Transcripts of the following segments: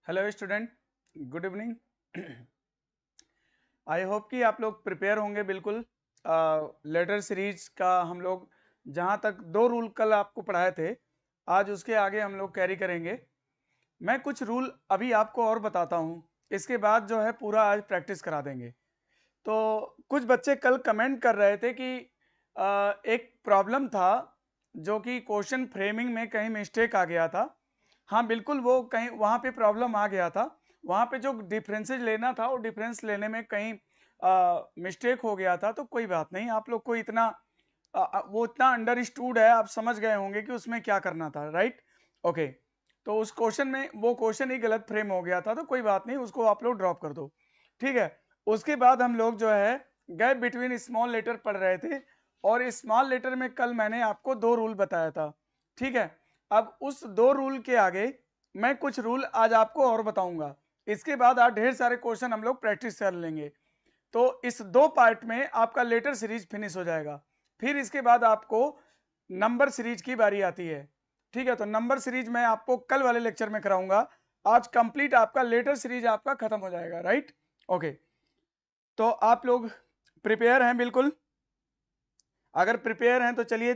Hello student, good evening. I hope कि आप लोग प्रिपेयर होंगे बिल्कुल। लेटर सीरीज का हम लोग जहाँ तक 2 रूल कल आपको पढ़ाए थे, आज उसके आगे हम लोग कैरी करेंगे। मैं कुछ रूल अभी आपको और बताता हूँ, इसके बाद जो है पूरा आज प्रैक्टिस करा देंगे। तो कुछ बच्चे कल कमेंट कर रहे थे कि एक प्रॉब्लम था जो कि क्वेश्चन फ्रेमिंग में कहीं मिस्टेक आ गया था। हाँ बिल्कुल, वो कहीं वहाँ पे प्रॉब्लम आ गया था। वहाँ पे जो डिफरेंसेज लेना था वो डिफरेंस लेने में कहीं मिस्टेक हो गया था। तो कोई बात नहीं, आप लोग को इतना वो इतना अंडरस्टूड है, आप समझ गए होंगे कि उसमें क्या करना था, राइट? ओके। तो उस क्वेश्चन में वो क्वेश्चन ही गलत फ्रेम हो गया था, तो कोई बात नहीं, उसको आप लोग ड्रॉप कर दो, ठीक है। उसके बाद हम लोग जो है गैप बिटवीन स्मॉल लेटर पढ़ रहे थे, और स्मॉल लेटर में कल मैंने आपको 2 रूल बताया था, ठीक है। अब उस 2 रूल के आगे मैं कुछ रूल आज आपको और बताऊंगा। इसके बाद आज ढेर सारे क्वेश्चन हम लोग प्रैक्टिस कर लेंगे। तो इस 2 पार्ट में आपका लेटर सीरीज फिनिश हो जाएगा। फिर इसके बाद आपको नंबर सीरीज की बारी आती है, ठीक है। तो नंबर सीरीज मैं आपको कल वाले लेक्चर में कराऊंगा। आज कंप्लीट आपका लेटर सीरीज आपका खत्म हो जाएगा, राइट? ओके। तो आप लोग प्रिपेयर हैं बिल्कुल? अगर प्रिपेयर हैं तो चलिए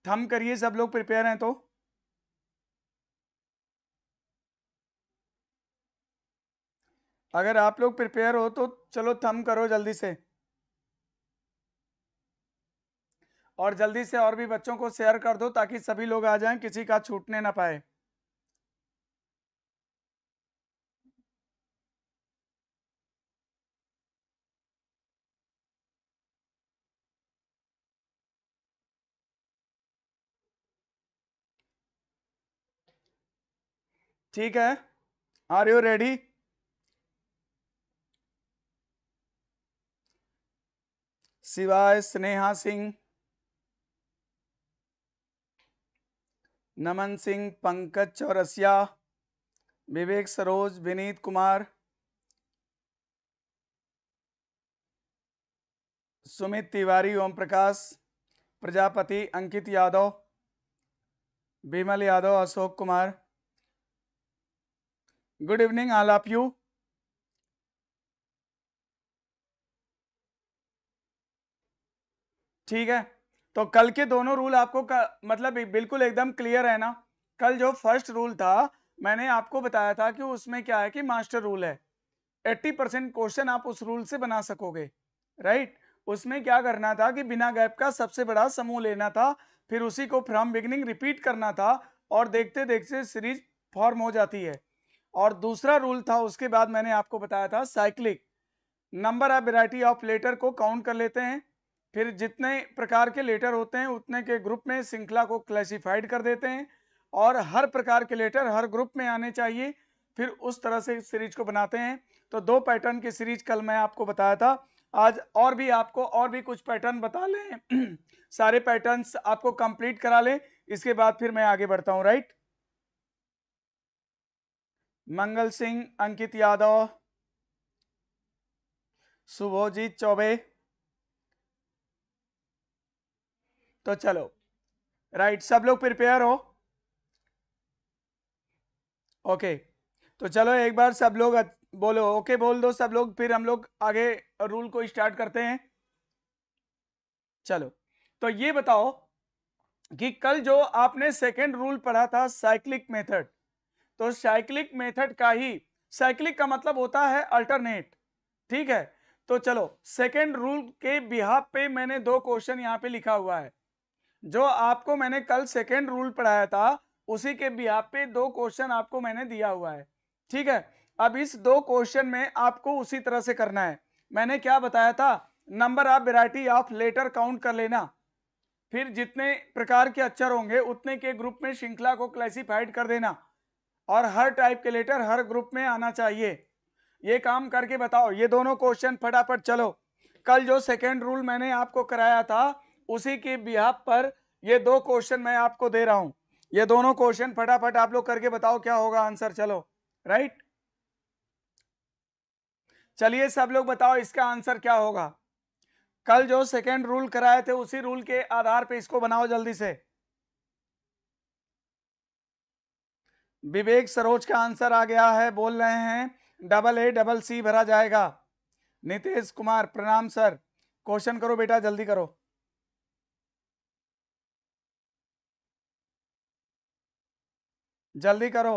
थम करिए, सब लोग प्रिपेयर हैं तो। अगर आप लोग प्रिपेयर हो तो चलो थम करो जल्दी से, और जल्दी से और भी बच्चों को शेयर कर दो ताकि सभी लोग आ जाएं, किसी का छूटने ना पाए। ठीक है, are you ready? Shivay, Sneha Singh, Naman Singh, Pankaj Chaurasia, Vivek Saroj, Vineet Kumar, Sumit Tiwari, Om Prakash Prajapati, Ankit Yadav, Vimal Yadav, Ashok Kumar. Good evening all of you. ठीक है, तो कल के दोनों रूल आपको मतलब बिल्कुल एकदम क्लियर है ना? कल जो फर्स्ट रूल था मैंने आपको बताया था कि उसमें क्या है कि मास्टर रूल है, 80% क्वेश्चन आप उस रूल से बना सकोगे, राइट? उसमें क्या करना था कि बिना गैप का सबसे बड़ा समूह लेना था, फिर उसी को फ्रॉम बिगिनिंग रिपीट करना था, और देखते देखते सीरीज फॉर्म हो जाती है। और दूसरा रूल था, उसके बाद मैंने आपको बताया था cyclic, number of variety of letter को काउंट कर लेते हैं, फिर जितने प्रकार के लेटर होते हैं उतने के ग्रुप में श्रृंखला को क्लासिफाइड कर देते हैं, और हर प्रकार के लेटर हर ग्रुप में आने चाहिए, फिर उस तरह से सीरीज को बनाते हैं। तो 2 पैटर्न की सीरीज कल मैं आपको बताया था। आज और भी आपको और भी कुछ पैटर्न बता लें सारे पैटर्न्स आपको कंप्लीट करा लें, इसके बाद फिर मैं आगे बढ़ता हूं, राइट? मंगल सिंह, अंकित यादव, शुभोजीत चौबे। तो चलो, राइट, सब लोग प्रिपेयर हो? ओके। तो चलो एक बार सब लोग बोलो, ओके बोल दो सब लोग, फिर हम लोग आगे रूल को स्टार्ट करते हैं। चलो, तो ये बताओ कि कल जो आपने सेकेंड रूल पढ़ा था साइक्लिक मेथड, तो साइक्लिक मेथड का ही, साइक्लिक का मतलब होता है अल्टरनेट, ठीक है। तो चलो, सेकेंड रूल के बिहाफ पे मैंने 2 क्वेश्चन यहाँ पे लिखा हुआ है, जो आपको मैंने कल सेकेंड रूल पढ़ाया था उसी के बिहाफ पे 2 क्वेश्चन आपको मैंने दिया हुआ है, ठीक है। अब इस 2 क्वेश्चन में आपको उसी तरह से करना है। मैंने क्या बताया था? Number of variety of letter count कर लेना, फिर जितने प्रकार के अक्षर होंगे उतने के ग्रुप में श्रृंखला को क्लासिफाइड कर देना, और हर टाइप के लेटर हर ग्रुप में आना चाहिए। ये काम करके बताओ ये दोनों क्वेश्चन फटाफट। चलो, कल जो सेकेंड रूल मैंने आपको कराया था उसी के बिहाफ पर ये 2 क्वेश्चन मैं आपको दे रहा हूं। ये दोनों क्वेश्चन फटाफट आप लोग करके बताओ क्या होगा आंसर। चलो, राइट, चलिए सब लोग बताओ इसका आंसर क्या होगा। कल जो सेकेंड रूल कराए थे उसी रूल के आधार पे इसको बनाओ जल्दी से। विवेक सरोज का आंसर आ गया है, बोल रहे हैं AA CC भरा जाएगा। नितेश कुमार प्रणाम सर। क्वेश्चन करो बेटा, जल्दी करो। जल्दी करो।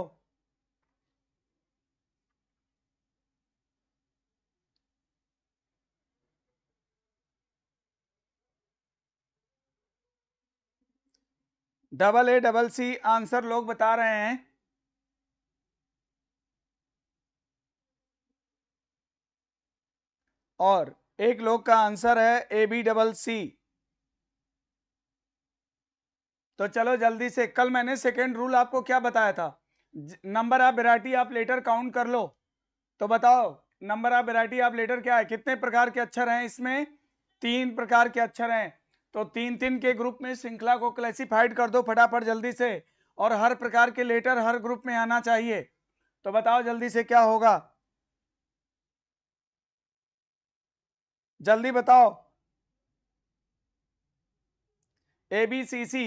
AA CC आंसर लोग बता रहे हैं। और एक लोग का आंसर है AB CC। तो चलो जल्दी से, कल मैंने सेकेंड रूल आपको क्या बताया था? नंबर ऑफ वैरायटी आप लेटर काउंट कर लो। तो बताओ number of variety of letter क्या है, कितने प्रकार के अक्षर हैं इसमें? 3 प्रकार के अक्षर हैं। तो 3-3 के ग्रुप में श्रृंखला को क्लासिफाइड कर दो फटाफट जल्दी से, और हर प्रकार के लेटर हर ग्रुप में आना चाहिए। तो बताओ जल्दी से क्या होगा, जल्दी बताओ। ABCC,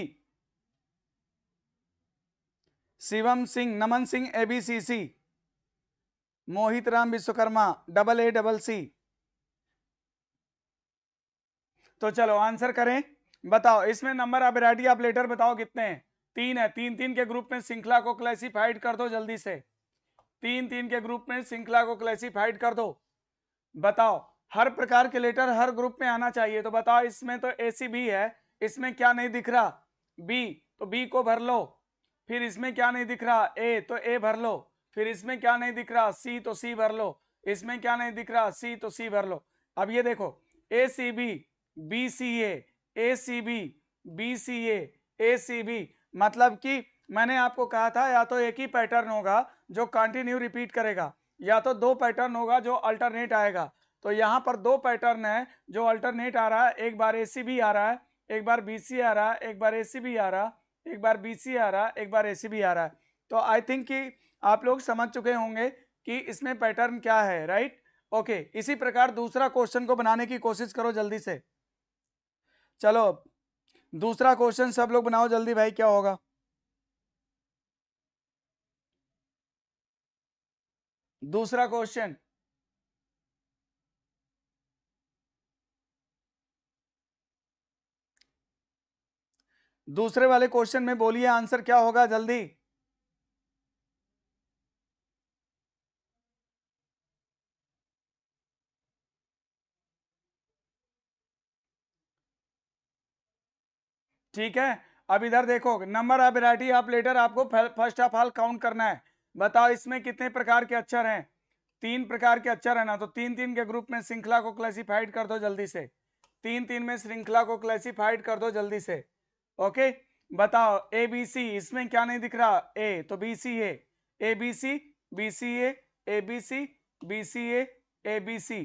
शिवम सिंह, नमन सिंह ABCC, मोहित राम विश्वकर्मा AA CC। तो चलो आंसर करें, बताओ इसमें number of variety of letter बताओ कितने हैं? 3 है। 3-3 के ग्रुप में श्रृंखला को क्लासिफाइड कर दो जल्दी से। 3-3 के ग्रुप में श्रृंखला को क्लासिफाइड कर दो। बताओ हर प्रकार के लेटर हर ग्रुप में आना चाहिए। तो बताओ इसमें तो ACB है, इसमें क्या नहीं दिख रहा? B, तो B को भर लो। फिर इसमें क्या नहीं दिख रहा? A, तो A भर लो। फिर इसमें क्या नहीं दिख रहा? C, तो C भर लो। इसमें क्या नहीं दिख रहा? C, तो C भर लो। अब ये देखो ACB BCA ACB BCA ACB, मतलब कि मैंने आपको कहा था या तो एक ही पैटर्न होगा जो कंटिन्यू रिपीट करेगा, या तो 2 पैटर्न होगा जो अल्टरनेट आएगा। तो यहाँ पर 2 पैटर्न है जो अल्टरनेट आ रहा है, एक बार ACB आ रहा है, एक बार BC आ रहा है, एक बार ACB आ रहा है, एक बार BC आ रहा है, एक बार ACB आ रहा है। तो आई थिंक कि आप लोग समझ चुके होंगे कि इसमें पैटर्न क्या है, राइट? ओके, इसी प्रकार दूसरा क्वेश्चन को बनाने की कोशिश करो जल्दी से। चलो दूसरा क्वेश्चन सब लोग बनाओ जल्दी भाई, क्या होगा? दूसरा क्वेश्चन, दूसरे वाले क्वेश्चन में बोलिए आंसर क्या होगा जल्दी। ठीक है, अब इधर देखो, number of variety of letter आपको फर्स्ट ऑफ ऑल काउंट करना है। बताओ इसमें कितने प्रकार के अक्षर हैं? 3 प्रकार के अक्षर है ना, तो 3-3 के ग्रुप में श्रृंखला को क्लासिफाइड कर दो जल्दी से। 3-3 में श्रृंखला को क्लासिफाइड कर दो जल्दी से। ओके, बताओ ABC, इसमें क्या नहीं दिख रहा? A, तो BCA ABC BCA ABC BCA ABC।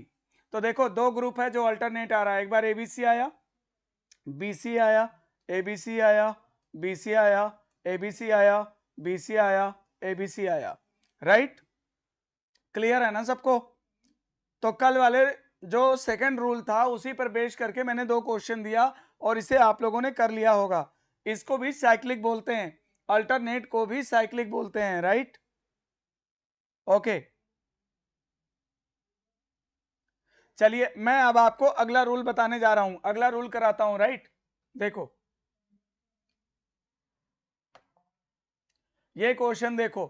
तो देखो 2 ग्रुप है जो अल्टरनेट आ रहा है, एक बार ABC आया, BC आया, ABC आया, BC आया, ABC आया, BC आया, ABC आया, राइट? क्लियर है ना सबको? तो कल वाले जो सेकंड रूल था उसी पर बेस करके मैंने 2 क्वेश्चन दिया और इसे आप लोगों ने कर लिया होगा। इसको भी साइक्लिक बोलते हैं, अल्टरनेट को भी साइक्लिक बोलते हैं, राइट? ओके, चलिए मैं अब आपको अगला रूल बताने जा रहा हूं, अगला रूल कराता हूं, राइट? देखो ये क्वेश्चन देखो,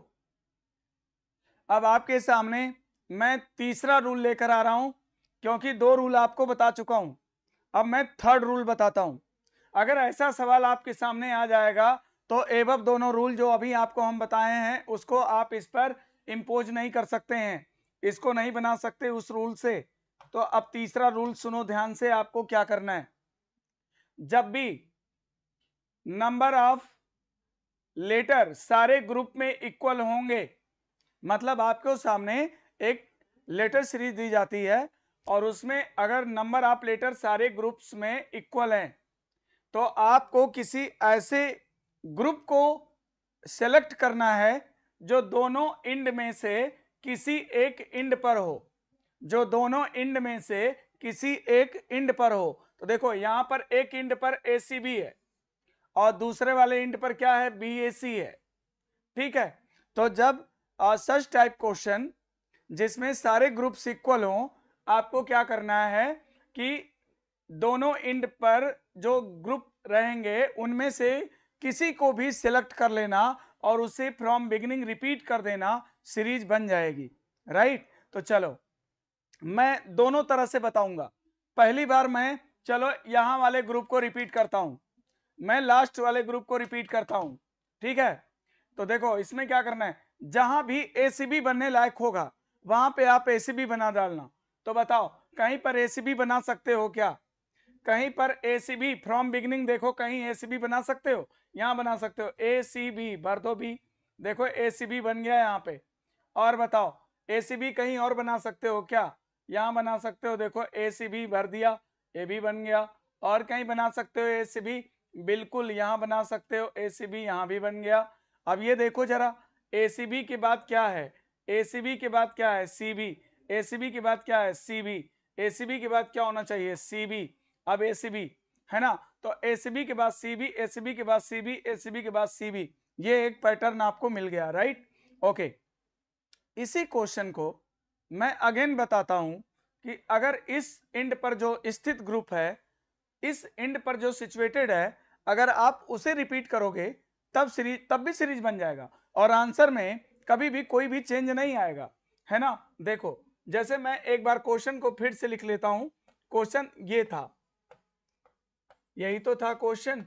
अब आपके सामने मैं तीसरा रूल लेकर आ रहा हूं, क्योंकि 2 रूल आपको बता चुका हूं। अब मैं थर्ड रूल बताता हूं। अगर ऐसा सवाल आपके सामने आ जाएगा तो एबव दोनों रूल जो अभी आपको हम बताए हैं उसको आप इस पर इंपोज नहीं कर सकते हैं, इसको नहीं बना सकते उस रूल से। तो अब तीसरा रूल सुनो ध्यान से, आपको क्या करना है। जब भी नंबर ऑफ लेटर सारे ग्रुप में इक्वल होंगे, मतलब आपके सामने एक लेटर सीरीज दी जाती है और उसमें अगर नंबर ऑफ लेटर सारे ग्रुप्स में इक्वल हैं तो आपको किसी ऐसे ग्रुप को सेलेक्ट करना है जो दोनों इंड में से किसी एक इंड पर हो, जो दोनों इंड में से किसी एक इंड पर हो। तो देखो यहां पर एक इंड पर ACB है और दूसरे वाले इंड पर क्या है? BAC है, ठीक है? तो जब सच टाइप क्वेश्चन जिसमें सारे ग्रुप्स इक्वल हों, आपको क्या करना है कि दोनों एंड पर जो ग्रुप रहेंगे उनमें से किसी को भी सिलेक्ट कर लेना और उसे फ्रॉम बिगिनिंग रिपीट कर देना, सीरीज बन जाएगी। राइट, तो चलो मैं दोनों तरह से बताऊंगा। पहली बार मैं चलो यहां वाले ग्रुप को रिपीट करता हूं, मैं लास्ट वाले ग्रुप को रिपीट करता हूं, ठीक है। तो देखो इसमें क्या करना है, जहां भी एसीबी बनने लायक होगा वहां पे आप एसीबी बना डालना। तो बताओ कहीं पर एसीबी बना सकते हो क्या? कहीं पर एसीबी फ्रॉम बिगिनिंग देखो, कहीं एसीबी बना सकते हो? यहां बना सकते हो, एसीबी भर दो बी, देखो एसीबी बन गया यहाँ पे। और बताओ एसीबी कहीं और बना सकते हो क्या? यहां बना सकते हो, देखो एसीबी भर दिया, ए भी बन गया। और कहीं बना सकते हो एसीबी? बिल्कुल यहां बना सकते हो एसीबी, यहां भी बन गया। अब ये देखो जरा, एसीबी के बाद क्या है? एसीबी के बाद क्या है? सीबी। एसीबी के बाद क्या है? सीबी। एसीबी के बाद क्या होना चाहिए? सीबी। अब एसीबी है ना, तो एसीबी के बाद सीबी, एसीबी के बाद सीबी, एसीबी के बाद सीबी, ये एक पैटर्न आपको मिल गया। Right, okay. इसी क्वेश्चन को मैं अगेन बताता हूं कि अगर इस एंड पर जो स्थित ग्रुप है, इस एंड पर जो सिचुएटेड है, अगर आप उसे रिपीट करोगे तब भी सीरीज बन जाएगा और आंसर में कभी भी कोई भी चेंज नहीं आएगा, है ना। देखो जैसे मैं एक बार क्वेश्चन को फिर से लिख लेता हूं। क्वेश्चन ये था, यही तो था क्वेश्चन।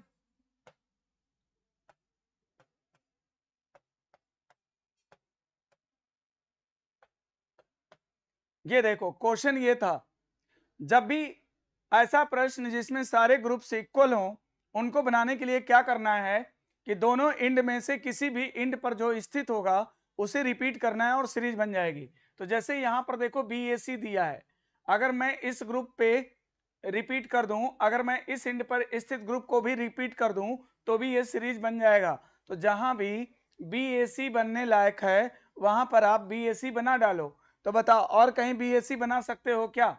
ये देखो क्वेश्चन ये था, जब भी ऐसा प्रश्न जिसमें सारे ग्रुप्स इक्वल हों, उनको बनाने के लिए क्या करना है कि दोनों एंड में से किसी भी एंड पर जो स्थित होगा उसे रिपीट करना है और सीरीज बन जाएगी। तो जैसे यहां पर देखो बी ए सी दिया है, अगर मैं इस ग्रुप पे रिपीट कर दूं, अगर मैं इस एंड पर स्थित ग्रुप को भी रिपीट कर दूं तो भी ये सीरीज बन जाएगा। तो जहां भी बी ए सी बनने लायक है वहां पर आप बी ए सी बना डालो। तो बताओ और कहीं बी ए सी बना सकते हो क्या?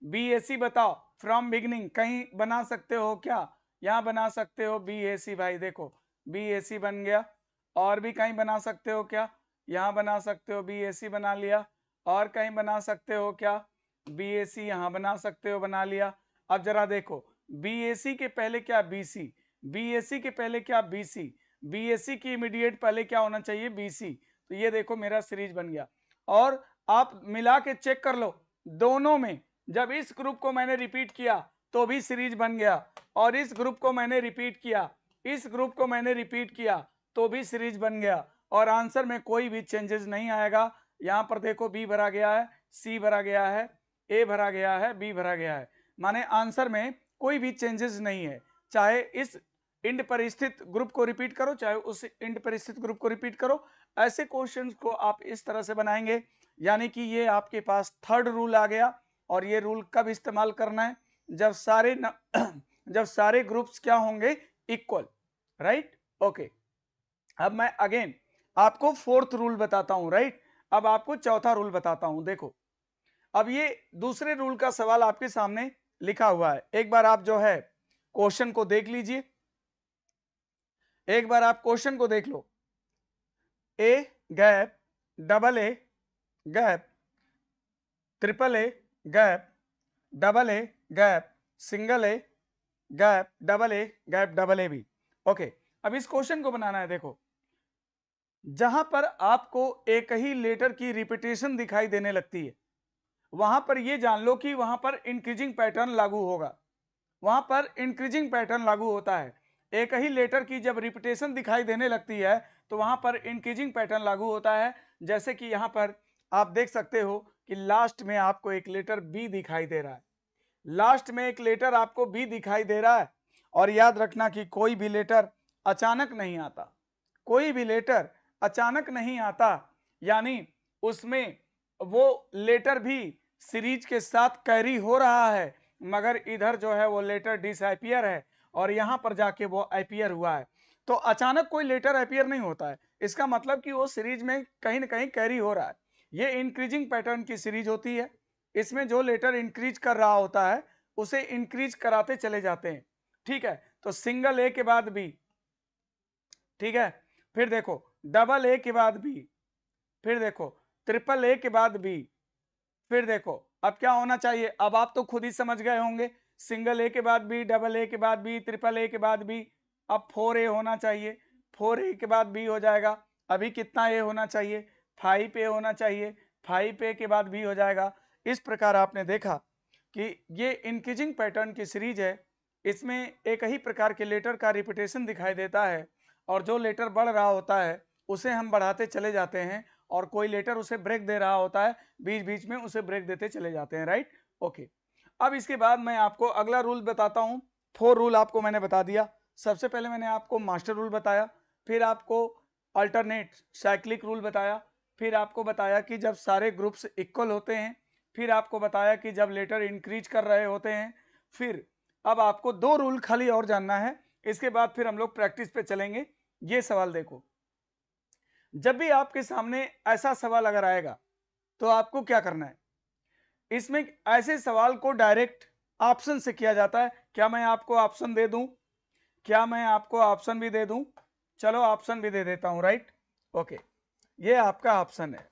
बी ए सी बताओ फ्रॉम बिगनिंग कहीं बना सकते हो क्या? यहां बना सकते हो बी ए सी, भाई देखो बी ए सी बन गया। और भी कहीं बना सकते हो क्या? यहां बना सकते हो, बी ए सी बना लिया। और कहीं बना सकते हो क्या? बी ए सी यहां बना सकते हो, बना लिया। अब जरा देखो बी ए सी के पहले क्या? B C. B A C के पहले क्या? B C. बी ए सी की इमीडिएट पहले क्या होना चाहिए? B C. तो ये देखो मेरा सीरीज बन गया। और आप मिला के चेक कर लो, दोनों में जब इस ग्रुप को मैंने रिपीट किया तो भी सीरीज बन गया, और इस ग्रुप को मैंने रिपीट किया, इस ग्रुप को मैंने रिपीट किया तो भी सीरीज बन गया, और आंसर में कोई भी चेंजेस नहीं आएगा। यहां पर देखो बी भरा गया है, सी भरा गया है, ए भरा गया है, बी भरा गया है, माने आंसर में कोई भी चेंजेस नहीं है। चाहे इस इंड पर स्थित ग्रुप को रिपीट करो, चाहे उस इंड पर स्थित ग्रुप को रिपीट करो, ऐसे क्वेश्चंस को आप इस तरह से बनाएंगे। यानी कि ये आपके पास थर्ड रूल आ गया। और ये रूल कब इस्तेमाल करना है? जब सारे जब सारे ग्रुप्स क्या होंगे? इक्वल। Right, okay. अब मैं अगेन आपको फोर्थ रूल बताता हूं। राइट, अब आपको चौथा रूल बताता हूं। देखो अब ये दूसरे रूल का सवाल आपके सामने लिखा हुआ है, एक बार आप जो है क्वेश्चन को देख लीजिए, एक बार आप क्वेश्चन को देख लो। A gap, double A gap, triple A gap, double A gap, single A gap, double A gap, double A भी। ओके, अब इस क्वेश्चन को बनाना है। देखो जहां पर आपको एक ही लेटर की रिपीटेशन दिखाई देने लगती है, वहां पर यह जान लो कि वहां पर इंक्रीजिंग पैटर्न लागू होगा, वहां पर इंक्रीजिंग पैटर्न लागू होता है। एक ही लेटर की जब रिपीटेशन दिखाई देने लगती है तो वहां पर इंक्रीजिंग पैटर्न लागू होता है। जैसे कि यहां पर आप देख सकते हो कि लास्ट में आपको एक लेटर बी दिखाई दे रहा है, लास्ट में एक लेटर आपको बी दिखाई दे रहा है। और याद रखना कि कोई भी लेटर अचानक नहीं आता, कोई भी लेटर अचानक नहीं आता, यानी उसमें वो लेटर भी सीरीज के साथ कैरी हो रहा है, मगर इधर जो है वो लेटर डिसअपियर है और यहां पर जाके वो अपियर हुआ है। तो अचानक कोई लेटर अपियर नहीं होता है, इसका मतलब कि वो सीरीज में कहीं ना कहीं कैरी हो रहा है। ये इंक्रीजिंग पैटर्न की सीरीज होती है, इसमें जो लेटर इंक्रीज कर रहा होता है उसे इंक्रीज कराते चले जाते हैं। ठीक है, तो सिंगल ए के बाद बी, ठीक है, फिर देखो डबल ए के बाद बी, फिर देखो ट्रिपल ए के बाद बी, फिर देखो अब क्या होना चाहिए, अब आप तो खुद ही समझ गए होंगे, सिंगल ए के बाद बी, डबल ए के बाद बी, ट्रिपल ए के बाद बी, अब 4 ए होना चाहिए, 4 ए के बाद बी हो जाएगा, अभी कितना ए होना चाहिए, 5 ए होना चाहिए, 5 ए के बाद बी हो जाएगा। इस प्रकार आपने देखा कि ये इंक्रीजिंग पैटर्न की सीरीज है, इसमें एक ही प्रकार के लेटर का रिपीटेशन दिखाई देता है, और जो लेटर बढ़ रहा होता है उसे हम बढ़ाते चले जाते हैं, और कोई लेटर उसे ब्रेक दे रहा होता है, बीच बीच में उसे ब्रेक देते चले जाते हैं, राइट। ओके, अब इसके बाद मैं आपको अगला रूल बताता हूं। 4 रूल आपको मैंने बता दिया। सबसे पहले मैंने आपको मास्टर रूल बताया, फिर आपको अल्टरनेट साइक्लिक रूल बताया, फिर आपको बताया कि जब सारे ग्रुप्स इक्वल होते हैं, फिर आपको बताया कि जब लेटर इंक्रीज कर रहे होते हैं, फिर अब आपको 2 रूल खाली और जानना है, इसके बाद फिर हम लोग प्रैक्टिस पे चलेंगे। ये सवाल देखो, जब भी आपके सामने ऐसा सवाल अगर आएगा तो आपको क्या करना है, इसमें ऐसे सवाल को डायरेक्ट ऑप्शन से किया जाता है। क्या मैं आपको ऑप्शन दे दूं, क्या मैं आपको ऑप्शन भी दे दूं, चलो ऑप्शन भी दे देता हूं, राइट। ओके, ये आपका ऑप्शन है।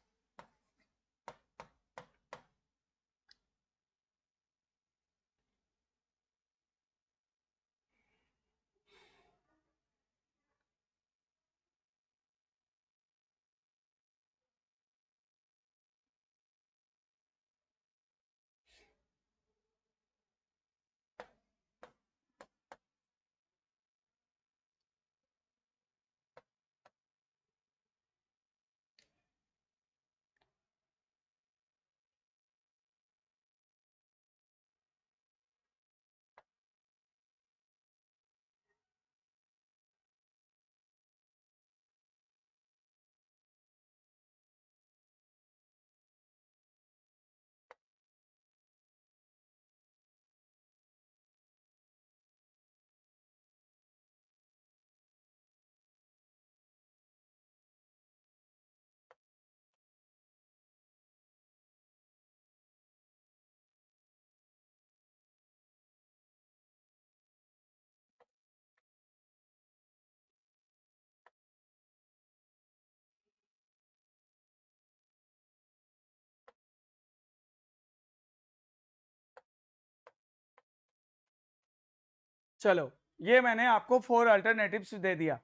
चलो, ये मैंने आपको 4 अल्टरनेटिव्स दे दिया।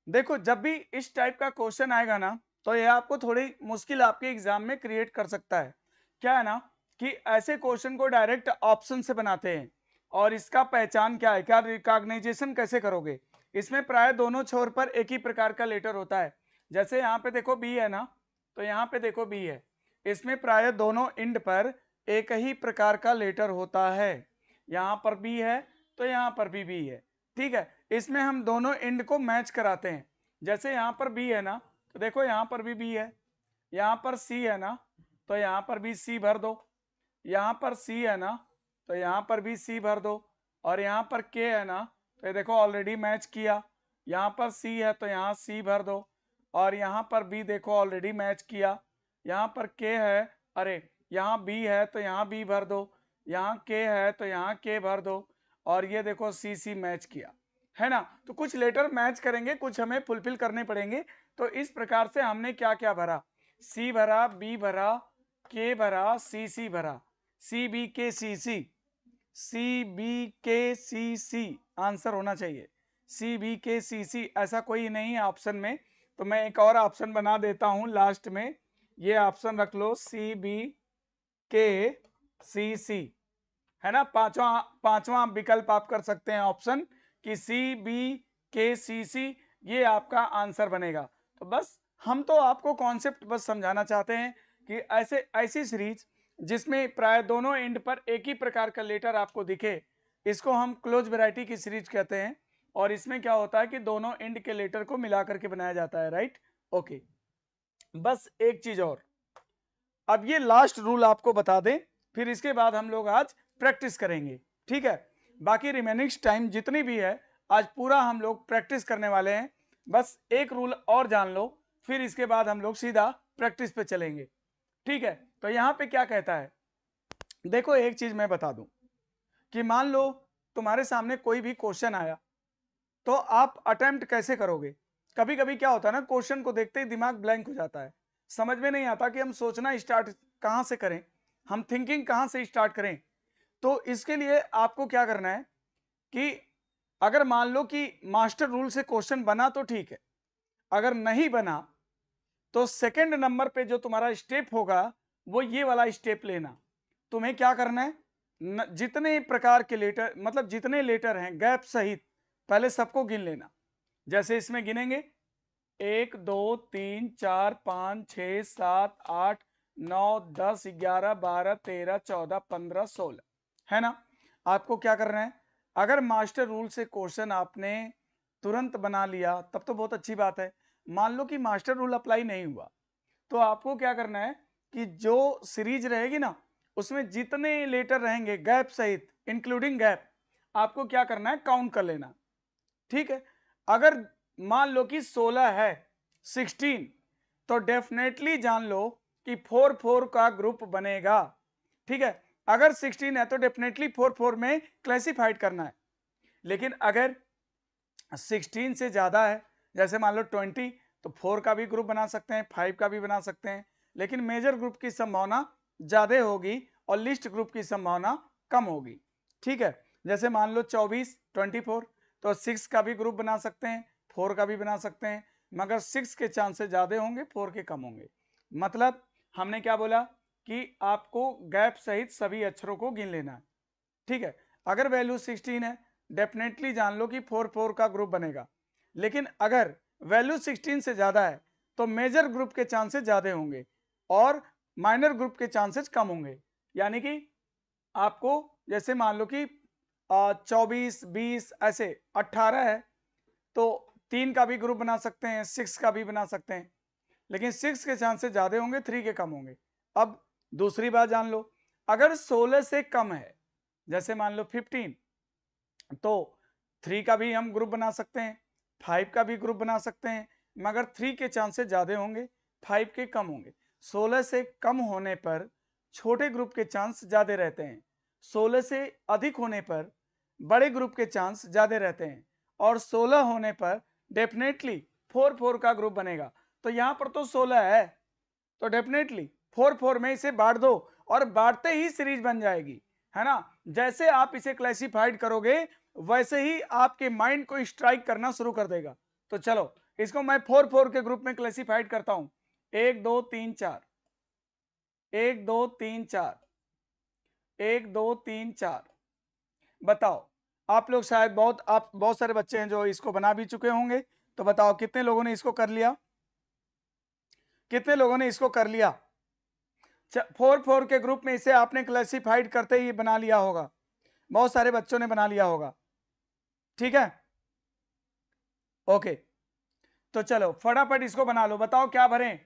देखो, जब भी इस टाइप का क्वेश्चन आएगा ना, तो ये आपको थोड़ी मुश्किल आपके एग्जाम में क्रिएट कर सकता है। क्या है ना कि ऐसे क्वेश्चन को डायरेक्ट ऑप्शन से बनाते हैं, और इसका पहचान क्या है, क्या रिकॉग्नाइजेशन कैसे करोगे। इसमें प्राय दोनों छोर पर एक ही प्रकार का लेटर होता है। जैसे यहाँ पे देखो बी है ना, तो यहाँ पे देखो बी है, इसमें प्राय दोनों इंड पर एक ही प्रकार का लेटर होता है। यहाँ पर बी है तो यहाँ पर भी बी है, ठीक है। इसमें हम दोनों एंड को मैच कराते हैं। जैसे यहाँ पर बी है ना, तो देखो यहाँ पर भी बी है, यहाँ पर सी है ना, तो यहाँ पर भी सी भर दो, यहाँ पर सी है ना, तो यहाँ पर भी सी भर दो, और यहाँ पर के है ना, तो ये देखो ऑलरेडी मैच किया। यहाँ पर सी है तो यहाँ सी भर दो, और यहाँ पर बी देखो ऑलरेडी मैच किया। यहाँ पर के है, अरे यहाँ बी है तो यहाँ बी भर दो, यहाँ के है तो यहाँ के भर दो, और ये देखो सी सी मैच किया, है ना। तो कुछ लेटर मैच करेंगे, कुछ हमें फुलफिल करने पड़ेंगे। तो इस प्रकार से हमने क्या क्या भरा, सी भरा, बी भरा, के भरा, सी सी भरा, सी बी के सी सी, सी बी के सी सी आंसर होना चाहिए, सी बी के सी सी, ऐसा कोई नहीं है ऑप्शन में। तो मैं एक और ऑप्शन बना देता हूं लास्ट में, ये ऑप्शन रख लो, सी बी के सी सी, है ना। पांचवा विकल्प आप कर सकते हैं ऑप्शन कि सी बी के सी सी, ये आपका आंसर बनेगा। तो बस हम तो आपको कॉन्सेप्ट बस समझाना चाहते हैं कि ऐसी सीरीज जिसमें प्राय दोनों एंड पर एक ही प्रकार का लेटर आपको दिखे, इसको हम क्लोज वैरायटी की सीरीज कहते हैं। और इसमें क्या होता है कि दोनों एंड के लेटर को मिला करके बनाया जाता है, राइट। ओके, बस एक चीज और, अब ये लास्ट रूल आपको बता दें, फिर इसके बाद हम लोग आज प्रैक्टिस करेंगे, ठीक है। बाकी रिमेनिंग टाइम जितनी भी है आज पूरा हम लोग प्रैक्टिस करने वाले हैं। बस एक रूल और जान लो, फिर इसके बाद हम लोग सीधा प्रैक्टिस पे चलेंगे, ठीक है। तो यहाँ पे क्या कहता है, देखो एक चीज मैं बता दूं कि मान लो तुम्हारे सामने कोई भी क्वेश्चन आया, तो आप अटेम्प्ट कैसे करोगे कभी कभी क्या होता है ना, क्वेश्चन को देखते ही दिमाग ब्लैंक हो जाता है, समझ में नहीं आता कि हम सोचना स्टार्ट कहाँ से करें, हम थिंकिंग कहाँ से स्टार्ट करें। तो इसके लिए आपको क्या करना है कि अगर मान लो कि मास्टर रूल से क्वेश्चन बना तो ठीक है, अगर नहीं बना तो सेकंड नंबर पे जो तुम्हारा स्टेप होगा वो ये वाला स्टेप लेना। तुम्हें क्या करना है, जितने प्रकार के लेटर, मतलब जितने लेटर हैं गैप सहित, पहले सबको गिन लेना। जैसे इसमें गिनेंगे 1 2 3 4 5 6 7 8 9 10 11 12 13 14 15 16, है ना। आपको क्या करना है, अगर मास्टर रूल से क्वेश्चन आपने तुरंत बना लिया तब तो बहुत अच्छी बात है। मान लो कि मास्टर रूल अप्लाई नहीं हुआ, तो आपको क्या करना है कि जो सीरीज रहेगी ना उसमें जितने लेटर रहेंगे गैप सहित इंक्लूडिंग गैप, आपको क्या करना है काउंट कर लेना। ठीक है, अगर मान लो कि 16 है 16, तो डेफिनेटली जान लो कि 4 4 का ग्रुप बनेगा। ठीक है, अगर 16 है तो डेफिनेटली 4 4 में क्लासिफाइड करना है। लेकिन अगर 16 से ज्यादा है, जैसे मान लो 20, तो 4 का भी ग्रुप बना सकते हैं, 5 का भी बना सकते हैं, लेकिन मेजर ग्रुप की संभावना ज्यादा होगी और लिस्ट ग्रुप की संभावना कम होगी। ठीक है, जैसे मान लो 24 24, तो 6 का भी ग्रुप बना सकते हैं, 4 का भी बना सकते हैं, मगर 6 के चांसेस ज्यादा होंगे, 4 के कम होंगे। मतलब हमने क्या बोला कि आपको गैप सहित सभी अक्षरों को गिन लेना है। ठीक है, अगर वैल्यू 16 है डेफिनेटली जान लो कि 4 4 का ग्रुप बनेगा। लेकिन अगर वैल्यू 16 से ज्यादा है तो मेजर ग्रुप के चांसेस ज्यादा होंगे और माइनर ग्रुप के चांसेस कम होंगे। यानी कि आपको जैसे मान लो कि 24 20 ऐसे 18 है तो 3 का भी ग्रुप बना सकते हैं, 6 का भी बना सकते हैं, लेकिन 6 के चांसेस ज्यादा होंगे, 3 के कम होंगे। अब दूसरी बात जान लो, अगर 16 से कम है, जैसे मान लो 15, तो 3 का भी हम ग्रुप बना सकते हैं, 5 का भी ग्रुप बना सकते हैं, मगर 3 के चांसेस ज्यादा होंगे, 5 के कम होंगे। 16 से कम होने पर छोटे ग्रुप के चांस ज्यादा रहते हैं, 16 से अधिक होने पर बड़े ग्रुप के चांस ज्यादा रहते हैं, और 16 होने पर डेफिनेटली 4 4 का ग्रुप बनेगा। तो यहां पर तो 16 है तो डेफिनेटली 4 4 में इसे बांट दो और बांटते ही सीरीज बन जाएगी, है ना। जैसे आप इसे क्लासिफाइड करोगे वैसे ही आपके माइंड को स्ट्राइक करना शुरू कर देगा। तो चलो इसको मैं 4 4 के ग्रुप में क्लासिफाइड करता हूं, 1 2 3 4, 1 2 3 4, 1 2 3 4। बताओ, आप लोग शायद आप बहुत सारे बच्चे हैं जो इसको बना भी चुके होंगे, तो बताओ कितने लोगों ने इसको कर लिया, कितने लोगों ने इसको कर लिया। 4 4 के ग्रुप में इसे आपने क्लासिफाइड करते ही बना लिया होगा, बहुत सारे बच्चों ने बना लिया होगा। ठीक है, ओके, तो चलो फटाफट इसको बना लो। बताओ क्या भरें,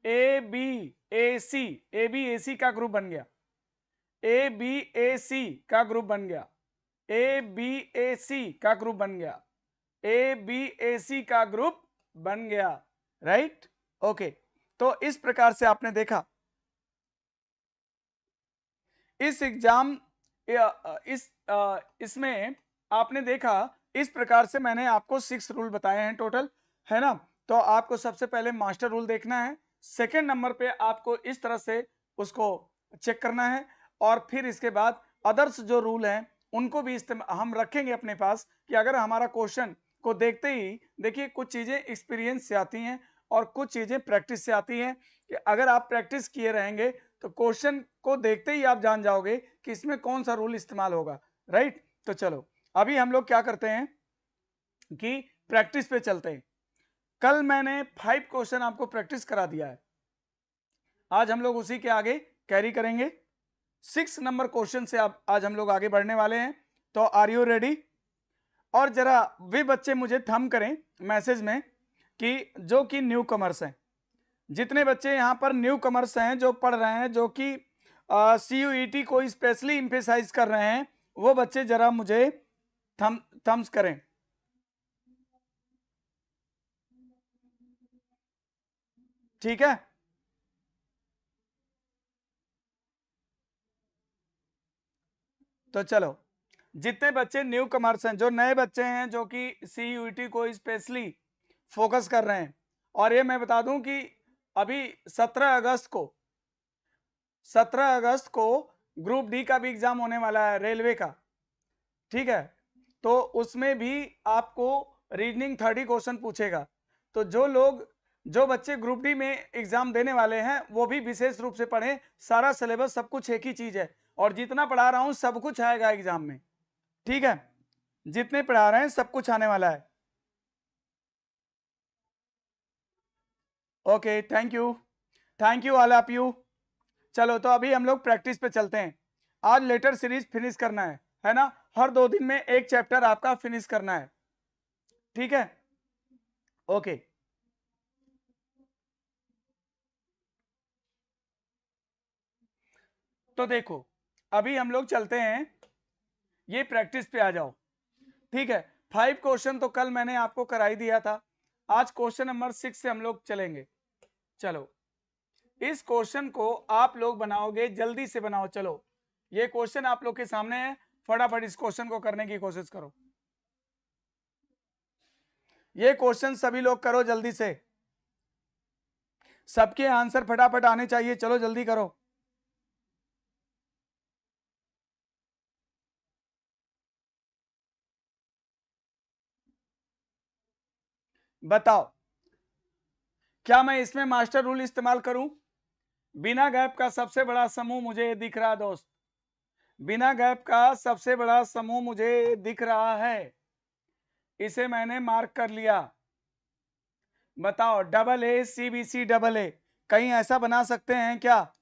ए B A C, A B A सी का ग्रुप बन गया, ए बी ए सी का ग्रुप बन गया, ए बी ए सी का ग्रुप बन गया, ए बी ए सी का ग्रुप बन गया, राइट। ओके, तो इस प्रकार से आपने देखा इस एग्जाम इसमें आपने देखा इस प्रकार से मैंने आपको 6 रूल बताए हैं टोटल, है ना। तो आपको सबसे पहले मास्टर रूल देखना है, सेकंड नंबर पे आपको इस तरह से उसको चेक करना है, और फिर इसके बाद अदर्स जो रूल हैं उनको भी हम रखेंगे अपने पास कि अगर हमारा क्वेश्चन को देखते ही, देखिए कुछ चीजें एक्सपीरियंस से आती हैं और कुछ चीजें प्रैक्टिस से आती हैं, कि अगर आप प्रैक्टिस किए रहेंगे तो क्वेश्चन को देखते ही आप जान जाओगे कि इसमें कौन सा रूल इस्तेमाल होगा, राइट। तो चलो अभी हम लोग क्या करते हैं कि प्रैक्टिस पे चलते हैं। कल मैंने 5 क्वेश्चन आपको प्रैक्टिस करा दिया है, आज हम लोग उसी के आगे कैरी करेंगे। 6 नंबर क्वेश्चन से आज हम लोग आगे बढ़ने वाले हैं। तो आर यू रेडी? और जरा वे बच्चे मुझे थम करें मैसेज में कि जो कि न्यू कमर्स हैं, जितने बच्चे यहाँ पर न्यू कमर्स हैं जो पढ़ रहे हैं, जो कि CUET को स्पेशली इंफेसाइज कर रहे हैं, वो बच्चे जरा मुझे थम्स करें। ठीक है, तो चलो जितने बच्चे न्यू कमर्स हैं, जो नए बच्चे हैं जो कि CUET को स्पेशली फोकस कर रहे हैं। और ये मैं बता दूं कि अभी 17 अगस्त को ग्रुप डी का भी एग्जाम होने वाला है, रेलवे का, ठीक है। तो उसमें भी आपको रीजनिंग 30 क्वेश्चन पूछेगा। तो जो बच्चे ग्रुप डी में एग्जाम देने वाले हैं वो भी विशेष रूप से पढ़ें। सारा सिलेबस सब कुछ एक ही चीज है, और जितना पढ़ा रहा हूं सब कुछ आएगा एग्जाम में, ठीक है। जितने पढ़ा रहे हैं सब कुछ आने वाला है। Okay, thank you all of you. चलो तो अभी हम लोग प्रैक्टिस पे चलते हैं। आज लेटर सीरीज फिनिश करना है ना। हर 2 दिन में एक चैप्टर आपका फिनिश करना है, ठीक है। ओके, तो देखो अभी हम लोग चलते हैं, ये प्रैक्टिस पे आ जाओ, ठीक है। 5 क्वेश्चन तो कल मैंने आपको करा ही दिया था। आज क्वेश्चन नंबर 6 से हम लोग चलेंगे। चलो, इस क्वेश्चन को आप लोग बनाओगे, जल्दी से बनाओ। चलो, ये क्वेश्चन आप लोग के सामने है, फटाफट इस क्वेश्चन को करने की कोशिश करो। ये क्वेश्चन सभी लोग करो जल्दी से, सबके आंसर फटाफट आने चाहिए। चलो जल्दी करो। बताओ, क्या मैं इसमें मास्टर रूल इस्तेमाल करूं? बिना गैप का सबसे बड़ा समूह मुझे दिख रहा दोस्त, बिना गैप का सबसे बड़ा समूह मुझे दिख रहा है, इसे मैंने मार्क कर लिया। बताओ, double A C B C double A, कहीं ऐसा बना सकते हैं क्या?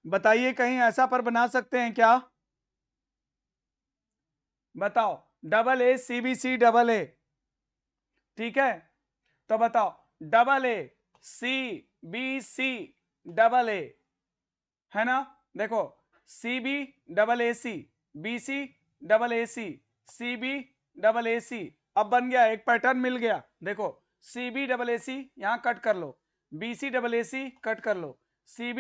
बताइए, कहीं ऐसा पर बना सकते हैं क्या? बताओ, double A C B C double A, ठीक है। तो बताओ, double A C B C double A, है ना। देखो, C B double A C, B C double A C, C B double A C. अब बन गया, एक पैटर्न मिल गया। देखो, सी बी डबल ए सी यहां कट कर लो, B C double A C cut कर लो, C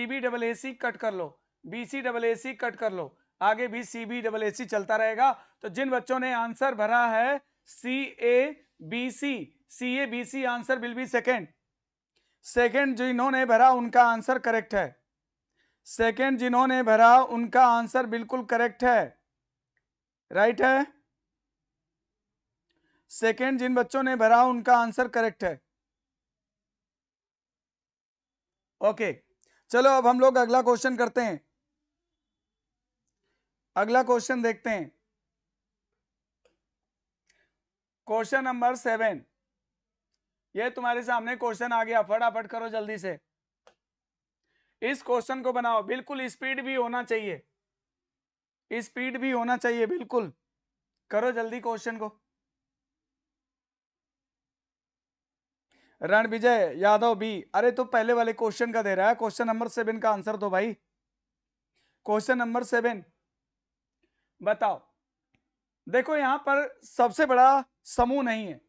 B double A C cut कर लो, B C double A C cut कर लो, आगे भी सी बी डबल ए सी चलता रहेगा। तो जिन बच्चों ने आंसर भरा है C A B C, C A B C, answer will be second जिन्होंने भरा उनका आंसर करेक्ट है। सेकेंड जिन्होंने भरा उनका आंसर बिल्कुल करेक्ट है, राइट है। सेकेंड जिन बच्चों ने भरा उनका आंसर करेक्ट है। ओके, चलो अब हम लोग अगला क्वेश्चन करते हैं। अगला क्वेश्चन देखते हैं, क्वेश्चन नंबर 7। ये तुम्हारे सामने क्वेश्चन आ गया, फटाफट करो जल्दी से। इस क्वेश्चन को बनाओ, बिल्कुल स्पीड भी होना चाहिए, स्पीड भी होना चाहिए बिल्कुल। करो जल्दी क्वेश्चन को। रणविजय यादव भी, अरे तो पहले वाले क्वेश्चन का दे रहा है, क्वेश्चन नंबर 7 का आंसर दो भाई। क्वेश्चन नंबर 7 बताओ। देखो, यहां पर सबसे बड़ा समूह नहीं है,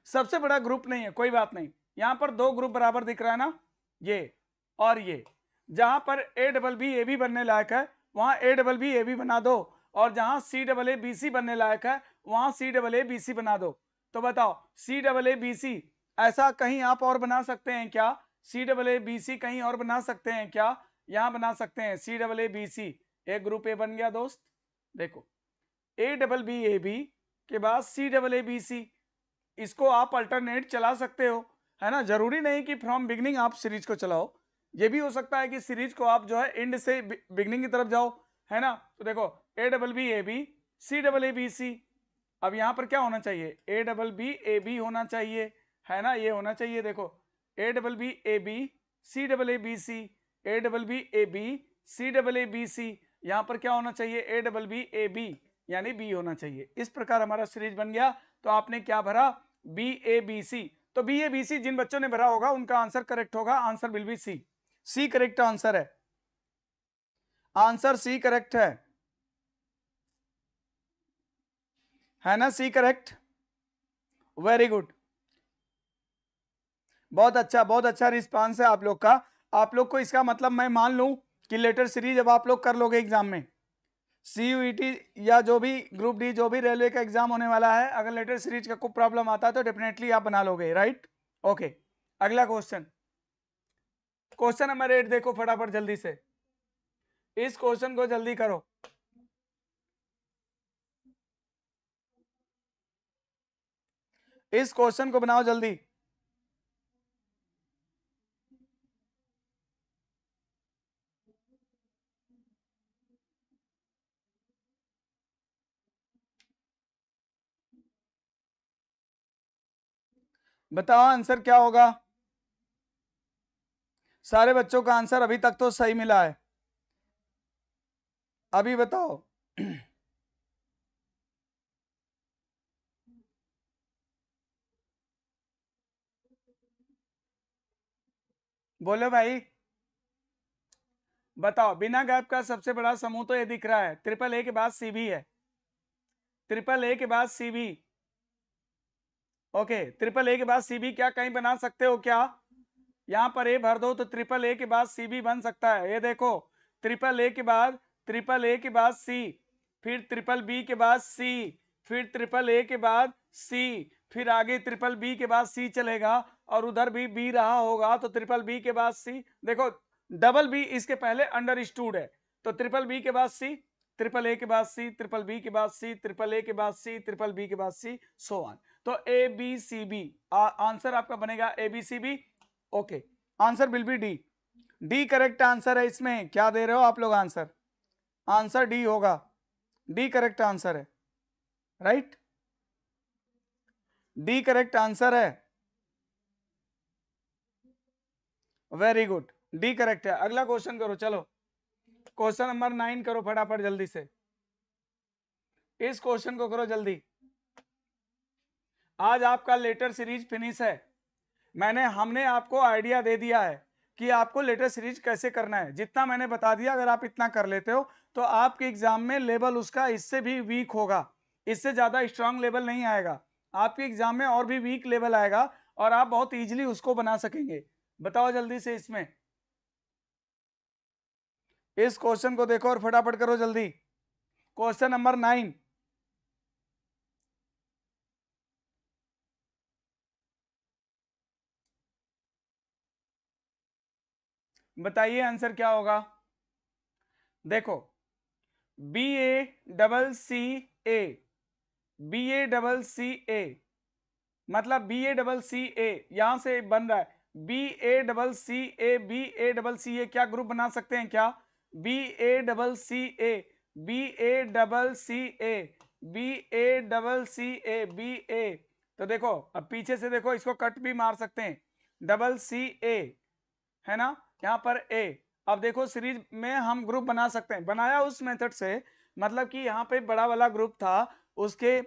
सबसे बड़ा ग्रुप नहीं है, कोई बात नहीं। यहां पर 2 ग्रुप बराबर दिख रहा है ना, ये और ये। जहां पर A double B A B बनने लायक है वहां A double B A B बना दो, और जहां सी डबल ए बी सी बनने लायक है वहां सी डबल ए बी सी बना दो। तो बताओ, सी डबल ए बी सी ऐसा कहीं आप और बना सकते हैं क्या? सी डबल ए बी सी कहीं और बना सकते हैं क्या? यहां बना सकते हैं, सी डबल ए बी सी, एक ग्रुप ए बन गया दोस्त। देखो, A double B A B के बाद सी डबल ए बी सी, इसको आप अल्टरनेट चला सकते हो, है ना। जरूरी नहीं कि फ्रॉम बिगनिंग आप सीरीज को चलाओ, ये भी हो सकता है कि सीरीज को आप जो है एंड से बिगनिंग की तरफ जाओ, है ना। तो देखो, A double B A B, C double A B C. अब यहां पर क्या होना चाहिए? A double B A B होना चाहिए, है ना, ये होना चाहिए। देखो, A double B A B, C double A B C, A double B A B, C double A B C. यहां पर क्या होना चाहिए? A double B A B, यानी बी होना चाहिए। इस प्रकार हमारा सीरीज बन गया। तो आपने क्या भरा? B A B C. तो बी ए बी सी जिन बच्चों ने भरा होगा उनका आंसर करेक्ट होगा, answer will be C. C correct answer है, आंसर सी करेक्ट है ना, सी करेक्ट। वेरी गुड, बहुत अच्छा रिस्पांस है आप लोग का। आप लोग को इसका मतलब मैं मान लूं कि लेटर सीरीज अब आप लोग कर लोगे एग्जाम में। CUET या जो भी ग्रुप डी जो भी रेलवे का एग्जाम होने वाला है, अगर लेटर सीरीज का कोई प्रॉब्लम आता है तो डेफिनेटली आप बना लोगे, राइट। ओके, अगला क्वेश्चन, क्वेश्चन नंबर 8 देखो फटाफट जल्दी से, इस क्वेश्चन को जल्दी करो। इस क्वेश्चन को बनाओ जल्दी। बताओ आंसर क्या होगा। सारे बच्चों का आंसर अभी तक तो सही मिला है, अभी बताओ। बोलो भाई, बताओ। बिना गैप का सबसे बड़ा समूह तो ये दिख रहा है, ट्रिपल ए के बाद सी भी है, ट्रिपल ए के बाद सी भी। ओके, ट्रिपल ए के बाद सी भी क्या कहीं बना सकते हो क्या? यहां पर ए भर दो तो ट्रिपल ए के बाद सी भी बन सकता है। ये देखो, ट्रिपल ए के बाद, ट्रिपल ए के बाद सी, फिर ट्रिपल बी के बाद सी, फिर ट्रिपल ए के बाद सी, फिर आगे ट्रिपल बी के बाद सी चलेगा, और उधर भी बी रहा होगा तो ट्रिपल बी के बाद सी। देखो, डबल बी इसके पहले अंडरस्टूड है, तो ट्रिपल बी के बाद सी, ट्रिपल ए के बाद सी, ट्रिपल बी के बाद सी, ट्रिपल ए के बाद सी, ट्रिपल बी के बाद सी, सो ऑन। तो A B C B answer आपका बनेगा A B C B. Okay, answer will be D. D correct answer है। इसमें क्या दे रहे हो आप लोग आंसर? आंसर डी होगा, डी करेक्ट आंसर है, राइट, डी करेक्ट आंसर है। वेरी गुड, डी करेक्ट है। अगला क्वेश्चन करो, चलो क्वेश्चन नंबर 9 करो फटाफट जल्दी से, इस क्वेश्चन को करो जल्दी। आज आपका लेटर सीरीज फिनिश है। हमने आपको आइडिया दे दिया है कि आपको लेटर सीरीज कैसे करना है। जितना मैंने बता दिया, अगर आप इतना कर लेते हो तो आपके एग्जाम में लेवल उसका इससे भी वीक होगा, इससे ज्यादा स्ट्रांग लेवल नहीं आएगा। आपके एग्जाम में और भी वीक लेवल आएगा और आप बहुत इजीली उसको बना सकेंगे। बताओ जल्दी से इसमें, इस क्वेश्चन को देखो और फटाफट करो जल्दी। क्वेश्चन नंबर 9, बताइए आंसर क्या होगा। देखो, B A double C A, B A double C A, मतलब बी ए डबल सी ए यहां से बन रहा है B A double C A, B A double C A, क्या ग्रुप बना सकते हैं क्या? B A double C A, B A double C A, B A double C A, B A. तो देखो, अब पीछे से देखो, इसको कट भी मार सकते हैं, डबल सी ए है ना, यहाँ पर ए। अब देखो सीरीज में हम ग्रुप बना सकते हैं, बनाया उस मेथड से, मतलब कि यहाँ पे बड़ा वाला ग्रुप था, उसके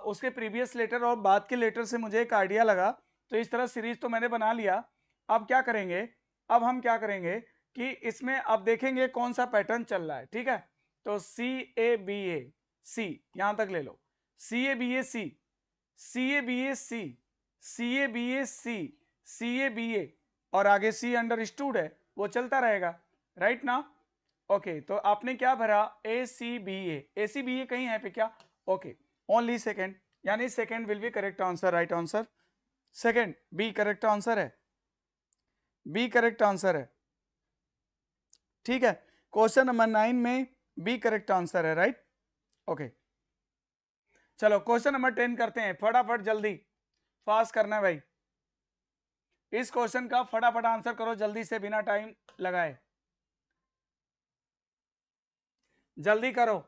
उसके प्रीवियस लेटर और बाद के लेटर से मुझे एक आइडिया लगा, तो इस तरह सीरीज तो मैंने बना लिया। अब क्या करेंगे, अब हम क्या करेंगे कि इसमें अब देखेंगे कौन सा पैटर्न चल रहा है, ठीक है। तो सी ए बी ए सी, यहां तक ले लो, C A B A C, C A B A C, C A B A C, C A B A, और आगे सी अंडरस्टूड है, वो चलता रहेगा, राइट ना। ओके, तो आपने क्या भरा, ए C B A C B ए कहीं है पे क्या? ओके, ओनली सेकेंड, यानी second will be correct answer, right answer second, B correct answer है, बी करेक्ट आंसर है, ठीक है। क्वेश्चन नंबर 9 में बी करेक्ट आंसर है, राइट। ओके, चलो क्वेश्चन नंबर 10 करते हैं फटाफट जल्दी, फास्ट करना है भाई। इस क्वेश्चन का फटाफट आंसर करो जल्दी से, बिना टाइम लगाए, जल्दी करो।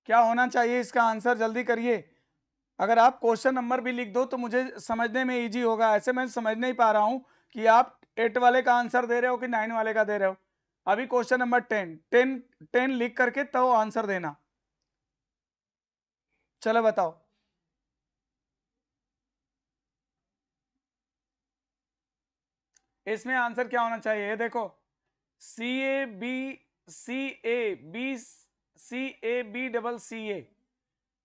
क्या होना चाहिए इसका आंसर, जल्दी करिए। अगर आप क्वेश्चन नंबर भी लिख दो तो मुझे समझने में इजी होगा, ऐसे मैं समझ नहीं पा रहा हूं कि आप 8 वाले का आंसर दे रहे हो कि 9 वाले का दे रहे हो। अभी क्वेश्चन नंबर 10 लिख करके तो आंसर देना। चलो बताओ, इसमें आंसर क्या होना चाहिए? ये देखो, C A B, C A B, C A B double C A,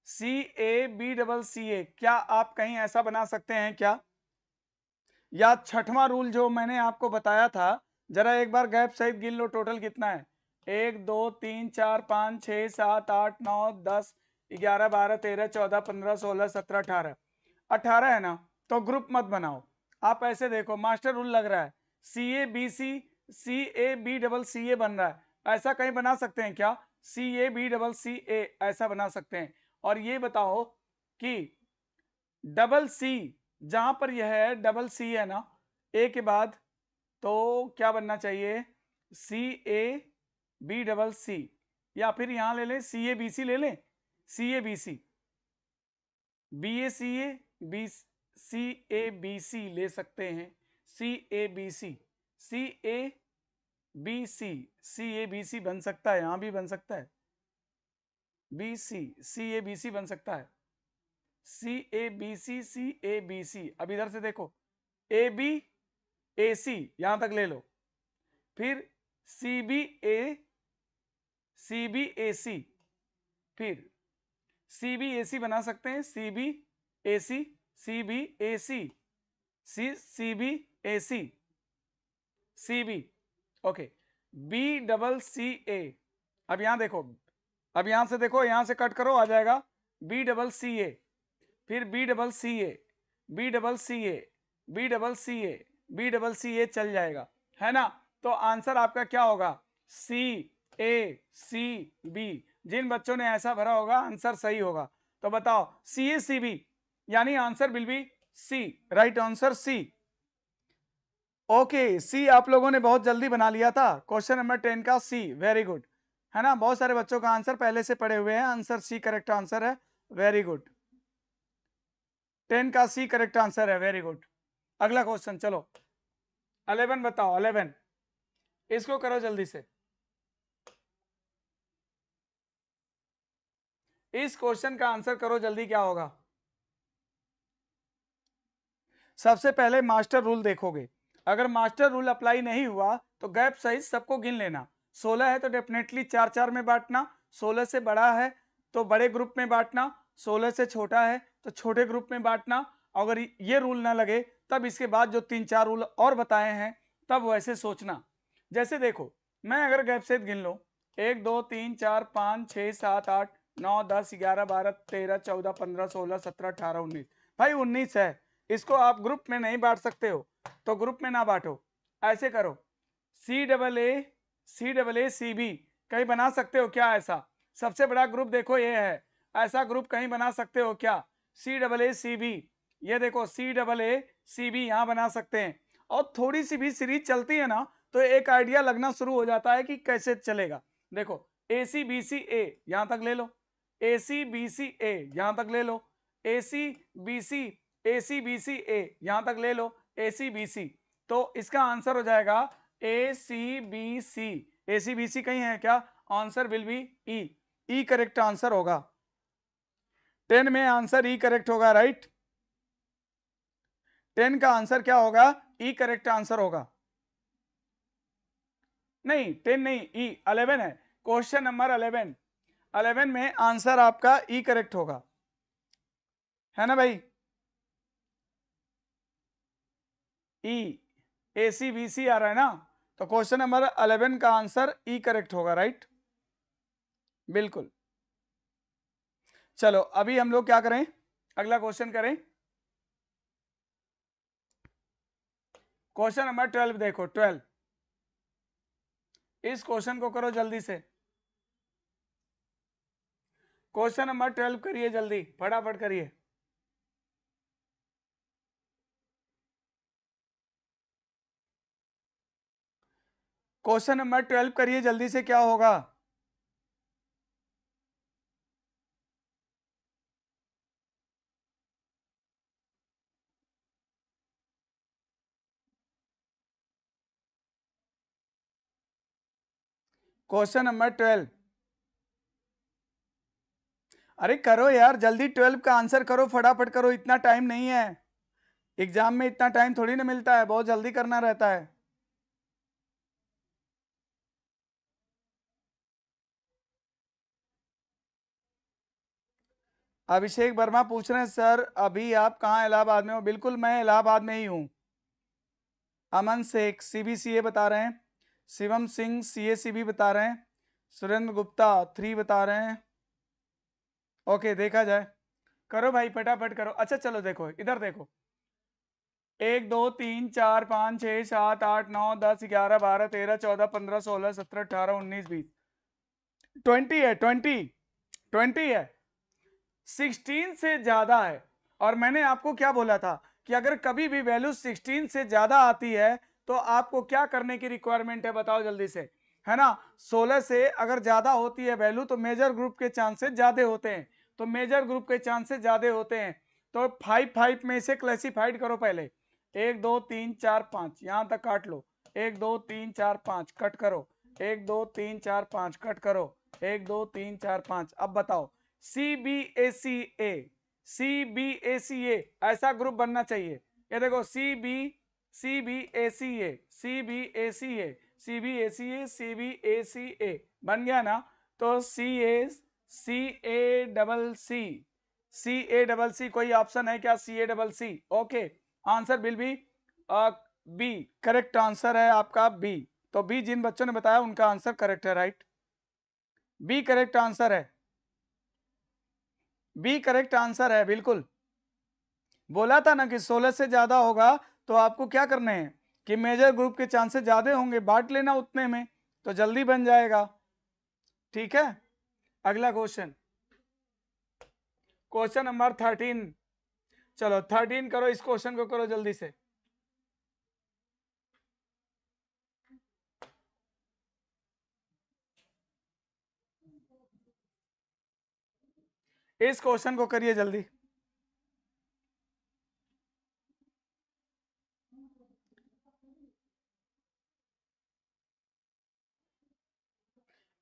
CABCA, क्या आप कहीं ऐसा बना सकते हैं क्या? या छठवां रूल जो मैंने आपको बताया था, जरा एक बार गैप सहित गिन लो, टोटल कितना है? 1 2 3 4 5 6 7 8 9 10 11 12 13 14 15 16 17 18, 18 है ना? तो ग्रुप मत बनाओ, आप ऐसे देखो, मास्टर रूल लग रहा है, CABC CABCA बन रहा है, ऐसा कहीं बना सकते हैं क्या? CABCA ऐसा बना सकते हैं। और ये बताओ कि डबल सी, जहां पर यह है डबल सी है ना ए के बाद, तो क्या बनना चाहिए? CABCC, या फिर यहां ले लें CABC, ले लें CABC, BACA, CABC ले सकते हैं, CABC, CABC बन सकता है, यहां भी बन सकता है, CABC बन सकता है, CABC। अब इधर से देखो, ABAC यहां तक ले लो, फिर CBAC, फिर CBAC बना सकते हैं, CBAC, CB, ओके, BCCA। अब यहां देखो, अब यहां से देखो, यहां से कट करो, आ जाएगा BCCA, फिर BCCA, BCCA, BCCA चल जाएगा, है ना? तो आंसर आपका क्या होगा? CACB। जिन बच्चों ने ऐसा भरा होगा आंसर सही होगा। तो बताओ CACB, यानी answer will be C, right answer C. Okay, C आप लोगों ने बहुत जल्दी बना लिया था, क्वेश्चन नंबर 10 का सी, वेरी गुड, है ना? बहुत सारे बच्चों का आंसर पहले से पढ़े हुए हैं, आंसर सी करेक्ट आंसर है, वेरी गुड, 10 का सी करेक्ट आंसर है, वेरी गुड। अगला क्वेश्चन, चलो 11 बताओ, 11 इसको करो जल्दी से। इस क्वेश्चन का आंसर करो जल्दी, क्या होगा? सबसे पहले मास्टर रूल देखोगे, अगर मास्टर रूल अप्लाई नहीं हुआ तो गैप सहित सबको गिन लेना। 16 है तो डेफिनेटली 4-4 में बांटना, 16 से बड़ा है तो बड़े ग्रुप में बांटना, 16 से छोटा है तो छोटे ग्रुप में बांटना। अगर ये रूल ना लगे तब इसके बाद जो 3-4 रूल और बताए हैं तब वैसे सोचना। जैसे देखो, मैं अगर गैप सहित गिन लो, 1 2 3 4 5 6 7 8 9 10 11 12 13 14 15 16 17 18 19, भाई 19 है। इसको आप ग्रुप में नहीं बांट सकते हो तो ग्रुप में ना बांटो, ऐसे करो, CAACB कहीं बना सकते हो क्या ऐसा? सबसे बड़ा ग्रुप देखो ये है, ऐसा ग्रुप कहीं बना सकते हो क्या? CAACB, ये देखो CAACB यहां बना सकते हैं। और थोड़ी सी भी सीरीज चलती है ना तो एक आइडिया लगना शुरू हो जाता है कि कैसे चलेगा। देखो ACBCA यहां तक ले लो, ACBCA यहां तक ले लो, ACBCA यहां तक ले लो, ACBC, तो इसका आंसर हो जाएगा ACBC। ACBC कहीं है क्या? Answer will be E correct answer होगा, 10 में आंसर ई करेक्ट होगा, राइट? 10 का आंसर क्या होगा? ई करेक्ट आंसर होगा। नहीं 10 नहीं, ई 11 है, क्वेश्चन नंबर 11, 11 में आंसर आपका ई करेक्ट होगा, है ना भाई? ई ACBC आ रहा है ना, तो क्वेश्चन नंबर 11 का आंसर ई करेक्ट होगा, राइट? बिल्कुल। चलो अभी हम लोग क्या करें, अगला क्वेश्चन करें, क्वेश्चन नंबर 12 देखो, 12, इस क्वेश्चन को करो जल्दी से, क्वेश्चन नंबर 12 करिए जल्दी, फटाफट करिए। क्वेश्चन नंबर 12 करिए जल्दी से, क्या होगा? क्वेश्चन नंबर 12, अरे करो यार जल्दी, 12 का आंसर करो, फटाफट करो, इतना टाइम नहीं है, एग्जाम में इतना टाइम थोड़ी ना मिलता है, बहुत जल्दी करना रहता है। अभिषेक वर्मा पूछ रहे हैं सर अभी आप कहाँ इलाहाबाद में हो? बिल्कुल मैं इलाहाबाद में ही हूँ। अमन शेख सीबीसीए बता रहे हैं, शिवम सिंह सीएसीबी बता रहे हैं, सुरेंद्र गुप्ता 3 बता रहे हैं। ओके देखा जाए, करो भाई फटाफट करो। अच्छा चलो देखो इधर देखो, 1 2 3 4 5 6 7 8 9 10 11 12 13 14 15 16 17 18 19 20 20 है, 20 है, 16 से ज्यादा है। और मैंने आपको क्या बोला था कि अगर कभी भी वैल्यू 16 से ज्यादा आती है तो आपको क्या करने की रिक्वायरमेंट है, बताओ जल्दी से, है ना। 16 से अगर ज्यादा होती है वैल्यू तो मेजर ग्रुप के चांसेस ज्यादा होते हैं, तो मेजर ग्रुप के चांसेस ज्यादा होते हैं। तो 5 में से क्लासिफाइड करो पहले, 1 2 3 4 5 यहां तक काट लो, 1 2 3 4 5 कट करो, 1 2 3 4 5 कट करो, 1 2 3 4 5। अब बताओ CBACA, CBACA ऐसा ग्रुप बनना चाहिए। ये देखो CBACA, CBACA, CBACA, CBACA बन गया ना। तो CA कोई ऑप्शन है क्या? CACC okay, answer will be B, correct answer है आपका बी। तो बी जिन बच्चों ने बताया उनका आंसर करेक्ट है, राइट, बी करेक्ट आंसर है, बी करेक्ट आंसर है बिल्कुल। बोला था ना कि 16 से ज्यादा होगा तो आपको क्या करने हैं कि मेजर ग्रुप के चांसेस ज्यादा होंगे, बांट लेना उतने में तो जल्दी बन जाएगा। ठीक है, अगला क्वेश्चन, क्वेश्चन नंबर 13। चलो 13 करो, इस क्वेश्चन को करो जल्दी से। इस क्वेश्चन को करिए जल्दी।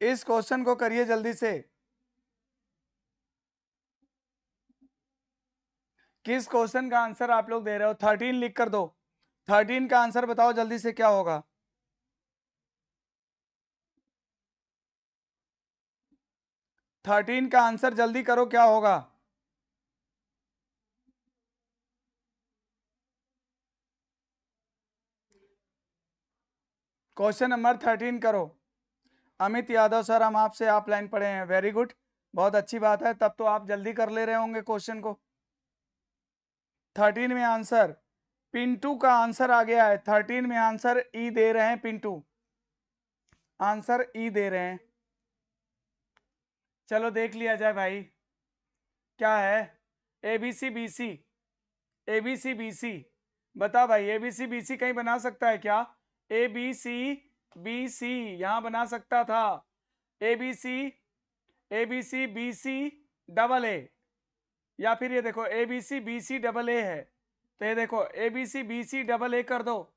इस क्वेश्चन को करिए जल्दी से। किस क्वेश्चन का आंसर आप लोग दे रहे हो? 13 लिख कर दो, 13 का आंसर बताओ जल्दी से क्या होगा। 13 का आंसर जल्दी करो, क्या होगा? क्वेश्चन नंबर 13 करो। अमित यादव सर हम आपसे आप लाइन पढ़े हैं, वेरी गुड, बहुत अच्छी बात है, तब तो आप जल्दी कर ले रहे होंगे क्वेश्चन को। 13 में आंसर पिंटू का आंसर आ गया है, 13 में आंसर ई दे रहे हैं, पिंटू आंसर ई दे रहे हैं। चलो देख लिया जाए भाई, क्या है? ABCBC, ABCBC बता भाई, ABCBC कहीं बना सकता है क्या? ABCBC यहां बना सकता था, ABCBC डबल ए, या फिर ये देखो ABCBC डबल ए है, तो ये देखो ABCBC डबल ए कर दो,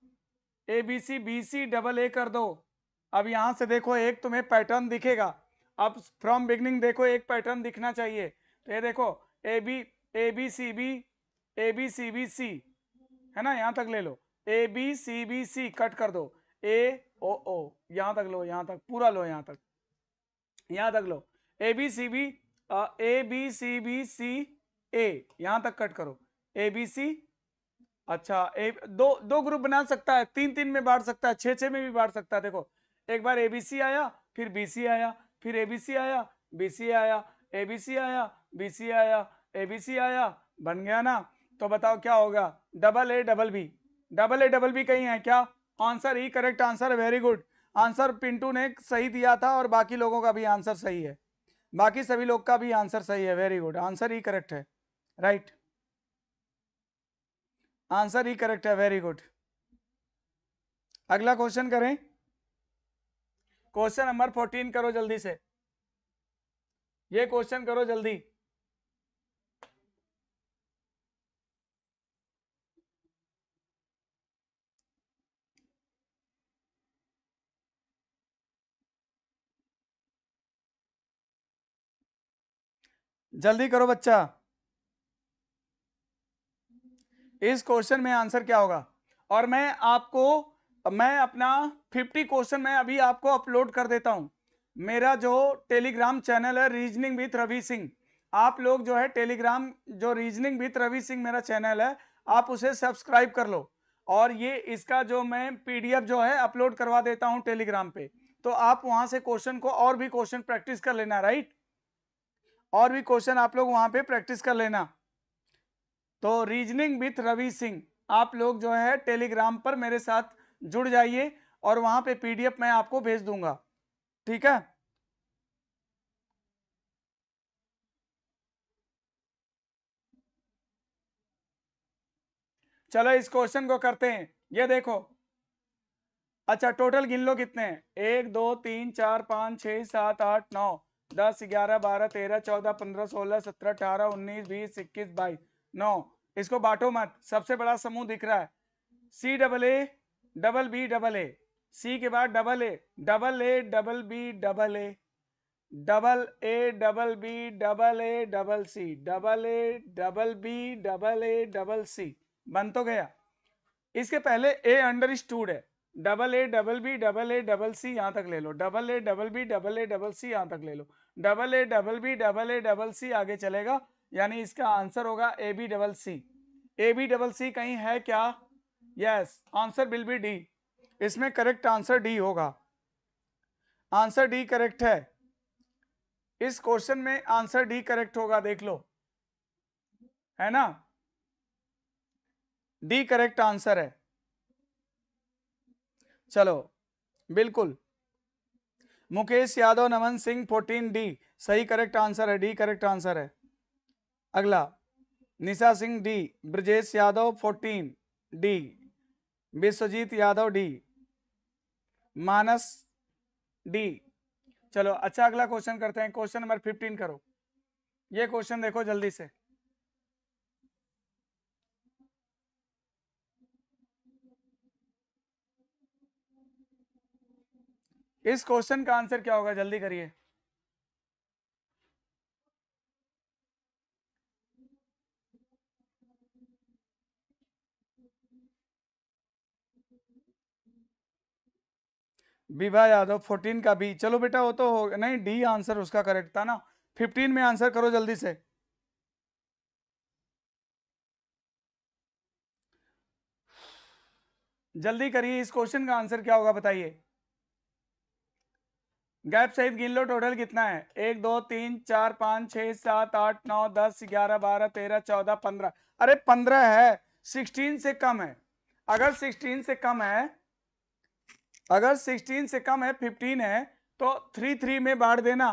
ABCBC डबल ए कर दो। अब यहां से देखो एक तुम्हें पैटर्न दिखेगा, अब फ्रॉम बिगनिंग देखो एक पैटर्न दिखना चाहिए, तो ये देखो ABCB ABCBC है ना, यहां तक ले लो, ABCBC कट कर दो, AOO यहां तक लो, यहां तक पूरा लो, यहां तक, यहां तक लो, ABCBC A यहां तक कट करो, ABC। अच्छा दो ग्रुप बना सकता है, 3 में बांट सकता है, 6 में भी बांट सकता है। देखो एक बार ABC आया, फिर BC आया, फिर ABC आया, BC आया, ABC आया, BC आया, ABC आया, बन गया ना। तो बताओ क्या होगा? Double A double B, double A double B कहीं है क्या? आंसर ही करेक्ट आंसर है, वेरी गुड। आंसर पिंटू ने सही दिया था और बाकी लोगों का भी आंसर सही है, बाकी सभी लोग का भी आंसर सही है, वेरी गुड, आंसर ही करेक्ट है, राइट, आंसर ही करेक्ट है, वेरी गुड। अगला क्वेश्चन करें, क्वेश्चन नंबर 14 करो जल्दी से, ये क्वेश्चन करो जल्दी। जल्दी करो बच्चा, इस क्वेश्चन में आंसर क्या होगा? और मैं अपना 50 क्वेश्चन मैं अभी आपको अपलोड कर देता हूं, मेरा जो टेलीग्राम चैनल है रीजनिंग विथ रवि सिंह, आप लोग जो है टेलीग्राम, जो रीजनिंग विद रवि सिंह मेरा चैनल है, आप उसे सब्सक्राइब कर लो, और ये इसका जो मैं पीडीएफ जो है अपलोड करवा देता हूं टेलीग्राम पे, तो आप वहां से क्वेश्चन को और भी क्वेश्चन प्रैक्टिस कर लेना, राइट, और भी क्वेश्चन आप लोग वहां पे प्रैक्टिस कर लेना। तो रीजनिंग विथ रवि सिंह आप लोग जो है टेलीग्राम पर मेरे साथ जुड़ जाइए, और वहां पे पीडीएफ मैं आपको भेज दूंगा, ठीक है। चलो इस क्वेश्चन को करते हैं, ये देखो। अच्छा टोटल गिन लो कितने हैं, 1 2 3 4 5 6 7 8 9 10 11 12 13 14 15 16 17 18 19 20 21 22 9। इसको बांटो मत, सबसे बड़ा समूह दिख रहा है, C double A double B double A, C के बाद double A double B double A, double A double B double A double C, double A double B double A double C, बन तो गया। इसके पहले ए अंडरस्टूड है, double A double B double A double C यहां तक ले लो, double A double B double A double C यहां तक ले लो, double A double B double A double C आगे चलेगा, यानी इसका आंसर होगा A B double C. A B double C कहीं है क्या? Yes, answer will be D, इसमें करेक्ट आंसर डी होगा, आंसर डी करेक्ट है, इस क्वेश्चन में आंसर डी करेक्ट होगा, देख लो, है ना, डी करेक्ट आंसर है। चलो बिल्कुल, मुकेश यादव नमन सिंह 14 डी सही करेक्ट आंसर है, डी करेक्ट आंसर है। अगला Nisha Singh D, Brajesh Yadav 14 D, Vishwajeet Yadav D, Manas D. चलो अच्छा अगला क्वेश्चन करते हैं, क्वेश्चन नंबर 15 करो, ये क्वेश्चन देखो जल्दी से। इस क्वेश्चन का आंसर क्या होगा, जल्दी करिए। विभा यादव 14 का बी, चलो बेटा वो तो हो नहीं, डी आंसर उसका करेक्ट था ना, 15 में आंसर करो जल्दी से। जल्दी करिए, इस क्वेश्चन का आंसर क्या होगा बताइए। गैप सहित गिन लो, टोटल कितना है, 1 2 3 4 5 6 7 8 9 10 11 12 13 14 15, अरे 15 है, 16 से कम है, अगर 16 से कम है, अगर 16 से कम है 15 है, तो 3 3 में बांट देना,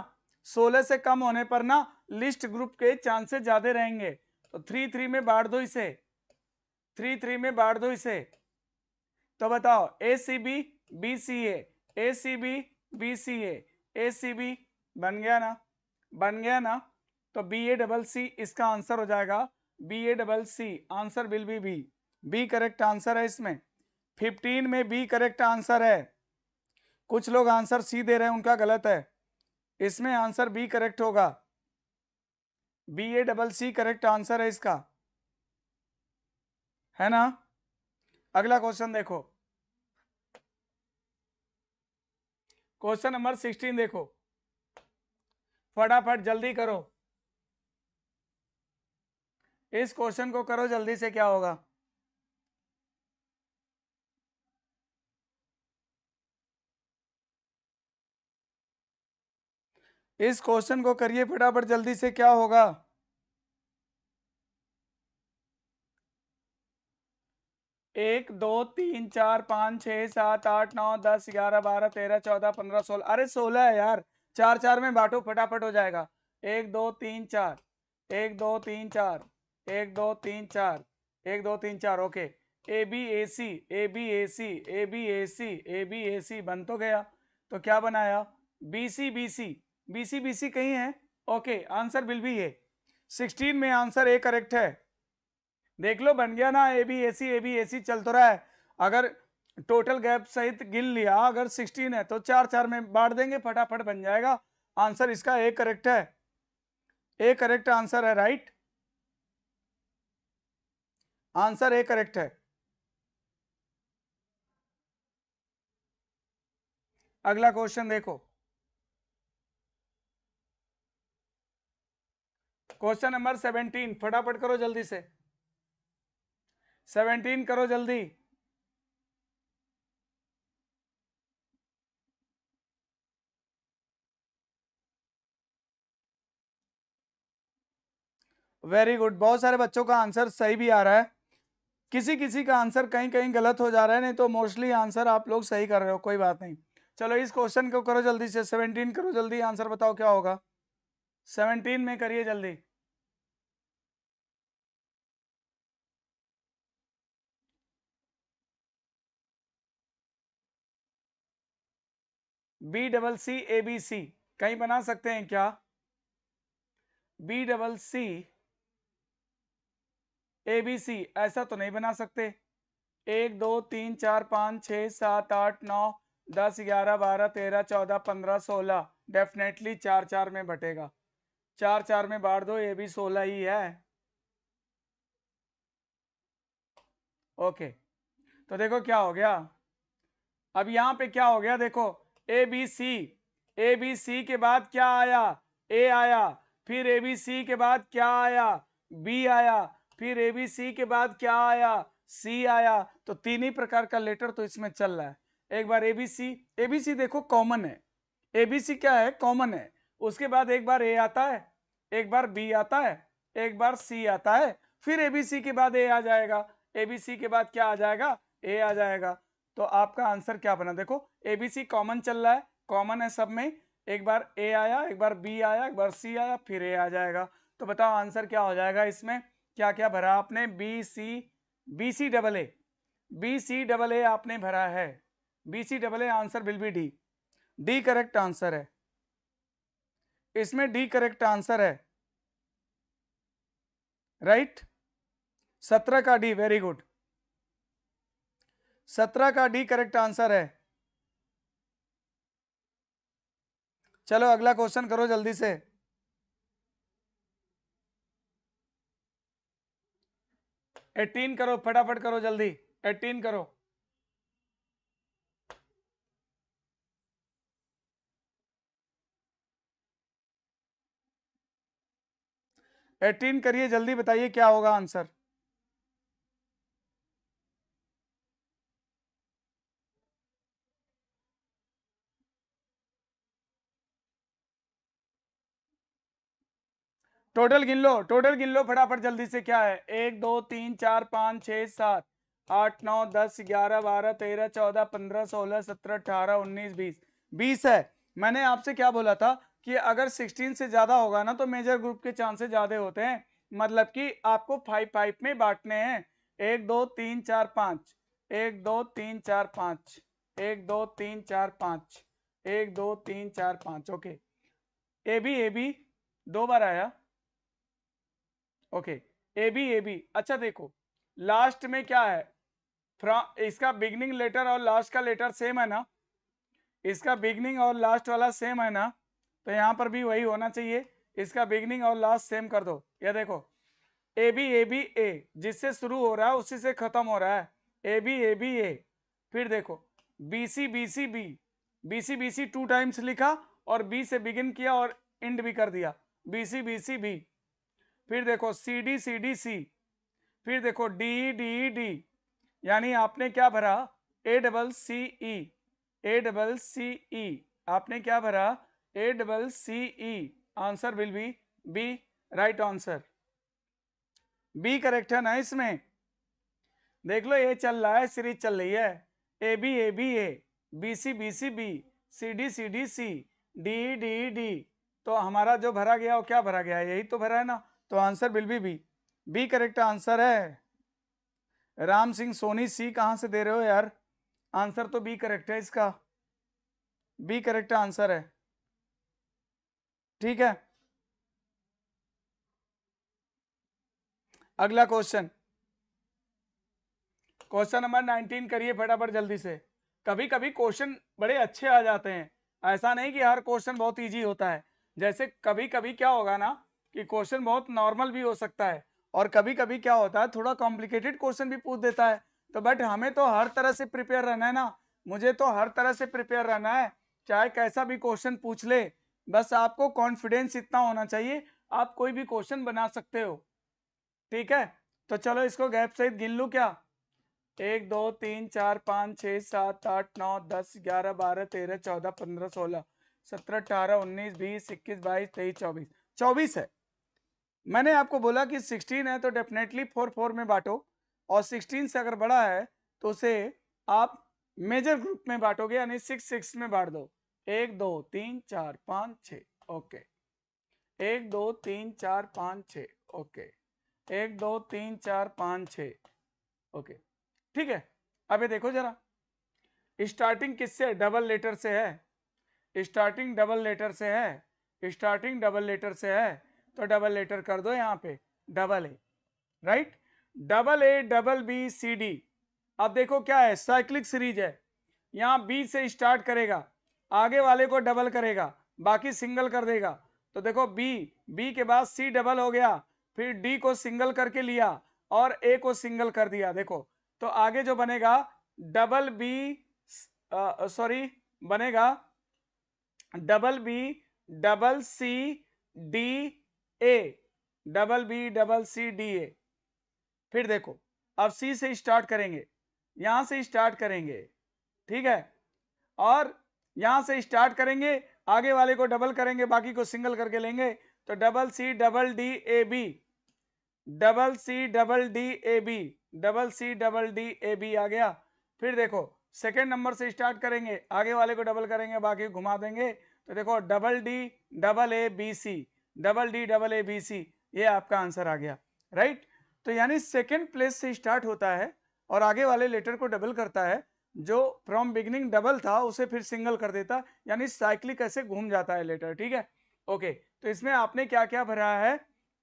16 से कम होने पर ना लिस्ट ग्रुप के चांसेस ज्यादा रहेंगे, तो 3 3 में बांट दो इसे, 3 3 में बांट दो इसे, तो बताओ ए सी बी बी सी ए सी बी बी सी ए सी बी, बन गया ना, बन गया ना, तो बी ए डबल सी इसका आंसर हो जाएगा, B A double C, answer will be B, B correct answer है इसमें, 15 में बी करेक्ट आंसर है, कुछ लोग आंसर सी दे रहे हैं उनका गलत है, इसमें आंसर बी करेक्ट होगा, B A double C correct answer है इसका, है ना। अगला क्वेश्चन देखो, क्वेश्चन नंबर 16 देखो, फटाफट जल्दी करो, इस क्वेश्चन को करो जल्दी से, क्या होगा। इस क्वेश्चन को करिए फटाफट जल्दी से, क्या होगा। एक दो तीन चार पाँच छः सात आठ नौ 10 11 12 13 14 15 16, अरे 16 है यार, चार चार में बांटो फटाफट हो जाएगा, 1 2 3 4, 1 2 3 4, 1 2 3 4, 1 2 3 4, okay, A B A C A B A C A B A C A B A C बन तो गया, तो क्या बनाया, B C B C B C B C कहीं है, okay, answer will be A, 16 में आंसर ए करेक्ट है, देख लो बन गया ना, ए बी ए सी चल तो रहा है, अगर टोटल गैप सहित गिन लिया, अगर 16 है तो चार चार में बांट देंगे, फटाफट बन जाएगा, आंसर इसका ए करेक्ट है, ए करेक्ट आंसर है, राइट, आंसर ए करेक्ट है। अगला क्वेश्चन देखो, क्वेश्चन नंबर 17, फटाफट करो जल्दी से, 17 करो जल्दी। वेरी गुड, बहुत सारे बच्चों का आंसर सही भी आ रहा है, किसी किसी का आंसर कहीं कहीं गलत हो जा रहा है, नहीं तो मोस्टली आंसर आप लोग सही कर रहे हो, कोई बात नहीं। चलो इस क्वेश्चन को करो जल्दी से, 17 करो जल्दी, आंसर बताओ क्या होगा, 17 में करिए जल्दी। BCC ABC कहीं बना सकते हैं क्या? BCC ABC ऐसा तो नहीं बना सकते। 1 2 3 4 5 6 7 8 9 10 11 12 13 14 15 16 डेफिनेटली 4 4 में बटेगा, 4 4 में बांट दो, ये भी 16 ही है। ओके, तो देखो क्या हो गया, अब यहां पे क्या हो गया, देखो ABC के बाद क्या आया, A आया, फिर ABC के बाद क्या आया, B आया, फिर ABC के बाद क्या आया, C आया, तो तीन ही प्रकार का लेटर तो इसमें चल रहा है। एक बार ABC देखो कॉमन है, ABC क्या है, कॉमन है, उसके बाद एक बार A आता है, एक बार B आता है, एक बार C आता है, फिर ABC के बाद A आ जाएगा, ABC के बाद क्या आ जाएगा, A आ जाएगा। तो आपका आंसर क्या बना, देखो ABC कॉमन चल रहा है, कॉमन है सब में, एक बार A आया, एक बार B आया, एक बार C आया, फिर A आ जाएगा। तो बताओ आंसर क्या हो जाएगा, इसमें क्या क्या भरा आपने, BC डबल ए आपने भरा है, BC double A, answer will be D correct answer है, इसमें डी करेक्ट आंसर है, राइट 17 का डी, वेरी गुड, 17 का डी करेक्ट आंसर है। चलो अगला क्वेश्चन करो जल्दी से, 18 करो, फटाफट करो जल्दी, 18 करो। एटीन करिए जल्दी, बताइए क्या होगा आंसर। टोटल गिन लो, टोटल गिन लो फटाफट जल्दी से, क्या है, 1 2 3 4 5 6 7 8 9 10 11 12 13 14 15 16 17 18 19 20 20 है। मैंने आपसे क्या बोला था कि अगर 16 से ज्यादा होगा ना तो मेजर ग्रुप के चांसेस ज्यादा होते हैं, मतलब कि आपको 5 में बांटने हैं, 1 2 3 4 5, 1 2 3 4 5, 1 2 3 4 5, 1 2 3 4 5, ओके। ए बी दो बार आया, ओके, ए बी, अच्छा देखो लास्ट में क्या है, इसका बिगनिंग लेटर और लास्ट का लेटर सेम है ना, इसका बिगनिंग और लास्ट वाला सेम है ना, तो यहां पर भी वही होना चाहिए, इसका बिगनिंग और लास्ट सेम कर दो। ये देखो ए बी ए, जिससे शुरू हो रहा है उसी से खत्म हो रहा है, ए बी ए, फिर देखो बी सी 2 टाइम्स लिखा और बी से बिगिन किया और एंड भी कर दिया, बी बी, फिर देखो सी डी, फिर देखो डी, यानी आपने क्या भरा, ए डबल सी ई, आपने क्या भरा, A answer will be B, right answer, B correct है ना इसमें। देख लो ये चल रहा है, सीरीज चल रही है, A B C B, C D C, D, तो हमारा जो भरा गया वो क्या भरा गया, यही तो भरा है ना, तो answer will be B correct answer है। राम सिंह सोनी सी कहां से दे रहे हो यार, आंसर तो बी करेक्ट है इसका, बी करेक्ट आंसर है, ठीक है। अगला क्वेश्चन, क्वेश्चन नंबर 19 करिए फटाफट जल्दी से। कभी कभी क्वेश्चन बड़े अच्छे आ जाते हैं, ऐसा नहीं कि हर क्वेश्चन बहुत इजी होता है, जैसे कभी कभी क्या होगा ना कि क्वेश्चन बहुत नॉर्मल भी हो सकता है, और कभी कभी क्या होता है थोड़ा कॉम्प्लिकेटेड क्वेश्चन भी पूछ देता है, तो बट हमें तो हर तरह से प्रिपेयर रहना है ना, मुझे तो हर तरह से प्रिपेयर रहना है, चाहे कैसा भी क्वेश्चन पूछ ले, बस आपको कॉन्फिडेंस इतना होना चाहिए, आप कोई भी क्वेश्चन बना सकते हो, ठीक है। तो चलो इसको गैप सहित गिन लूं क्या? 1 2 3 4 5 6 7 8 9 10 11 12 13 14 15 16 17 18 19 20 21 22 23 24 24 है। मैंने आपको बोला कि 16 है तो डेफिनेटली 4 4 में बांटो, और 16 से अगर बड़ा है तो उसे आप मेजर ग्रुप में बांटोगे, यानी 6 6 में बांट दो। 1 2 3 4 5 6, ओके। 1 2 3 4 5 6, ओके। 1 2 3 4 5 6, ओके, ठीक है। अब ये देखो जरा, स्टार्टिंग किससे? डबल लेटर से है। स्टार्टिंग डबल लेटर से है, स्टार्टिंग डबल लेटर से है, तो डबल लेटर कर दो यहाँ पे, double A, right. Double A double B C D. अब देखो क्या है, साइक्लिक सीरीज है। यहाँ बी से स्टार्ट करेगा, आगे वाले को डबल करेगा, बाकी सिंगल कर देगा। तो देखो बी के बाद सी डबल हो गया, फिर डी को सिंगल करके लिया और ए को सिंगल कर दिया। देखो तो आगे जो बनेगा डबल बी, सॉरी, बनेगा double B double C D A, double B double C D A. फिर देखो अब सी से स्टार्ट करेंगे, यहां से स्टार्ट करेंगे, ठीक है, और यहां से स्टार्ट करेंगे, आगे वाले को डबल करेंगे, बाकी को सिंगल करके लेंगे। तो double C double D A B, double C double D A B, double C double D A B आ गया। फिर देखो सेकेंड नंबर से स्टार्ट करेंगे, आगे वाले को डबल करेंगे, बाकी घुमा देंगे। तो देखो double D double A B C, double D double A B C, ये आपका आंसर आ गया, राइट। तो यानी सेकेंड प्लेस से स्टार्ट होता है और आगे वाले लेटर को डबल करता है, जो फ्रॉम बिगिनिंग डबल था उसे फिर सिंगल कर देता, यानी साइक्लिक ऐसे घूम जाता है लेटर, ठीक है। ओके, तो इसमें आपने क्या क्या भरा है?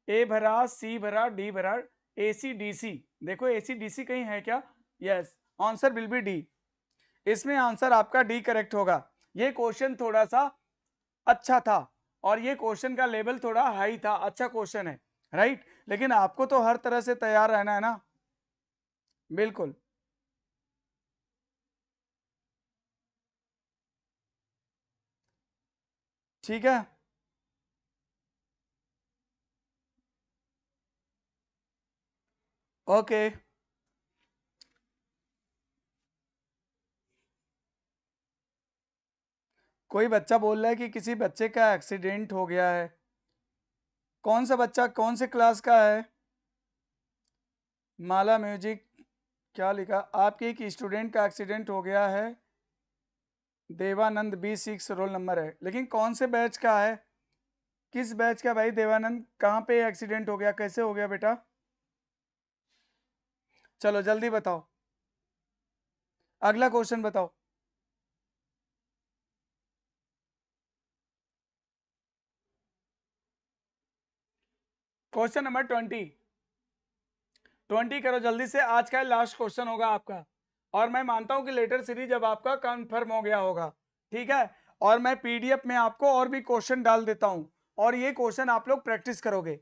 ए भरा, सी भरा, डी भरा, ए सी डी सी। देखो ए सी डी सी कहीं है क्या? Yes, answer will be D. इसमें आंसर आपका डी करेक्ट होगा। ये क्वेश्चन थोड़ा सा अच्छा था और ये क्वेश्चन का लेवल थोड़ा हाई था, अच्छा क्वेश्चन है, राइट। लेकिन आपको तो हर तरह से तैयार रहना है ना, बिल्कुल। ठीक है, ओके। कोई बच्चा बोल रहा है कि किसी बच्चे का एक्सीडेंट हो गया है। कौन सा बच्चा, कौन से क्लास का है? माला म्यूजिक, क्या लिखा? आपके एक स्टूडेंट का एक्सीडेंट हो गया है, देवानंद B6 रोल नंबर है, लेकिन कौन से बैच का है? किस बैच का भाई देवानंद? कहाँ पे एक्सीडेंट हो गया, कैसे हो गया बेटा? चलो जल्दी बताओ, अगला क्वेश्चन बताओ। क्वेश्चन नंबर 20 करो जल्दी से, आज का लास्ट क्वेश्चन होगा आपका। और मैं मानता हूं कि लेटर सीरीज अब आपका कंफर्म हो गया होगा, ठीक है। और मैं पीडीएफ में आपको और भी क्वेश्चन डाल देता हूं, और ये क्वेश्चन आप लोग प्रैक्टिस करोगे,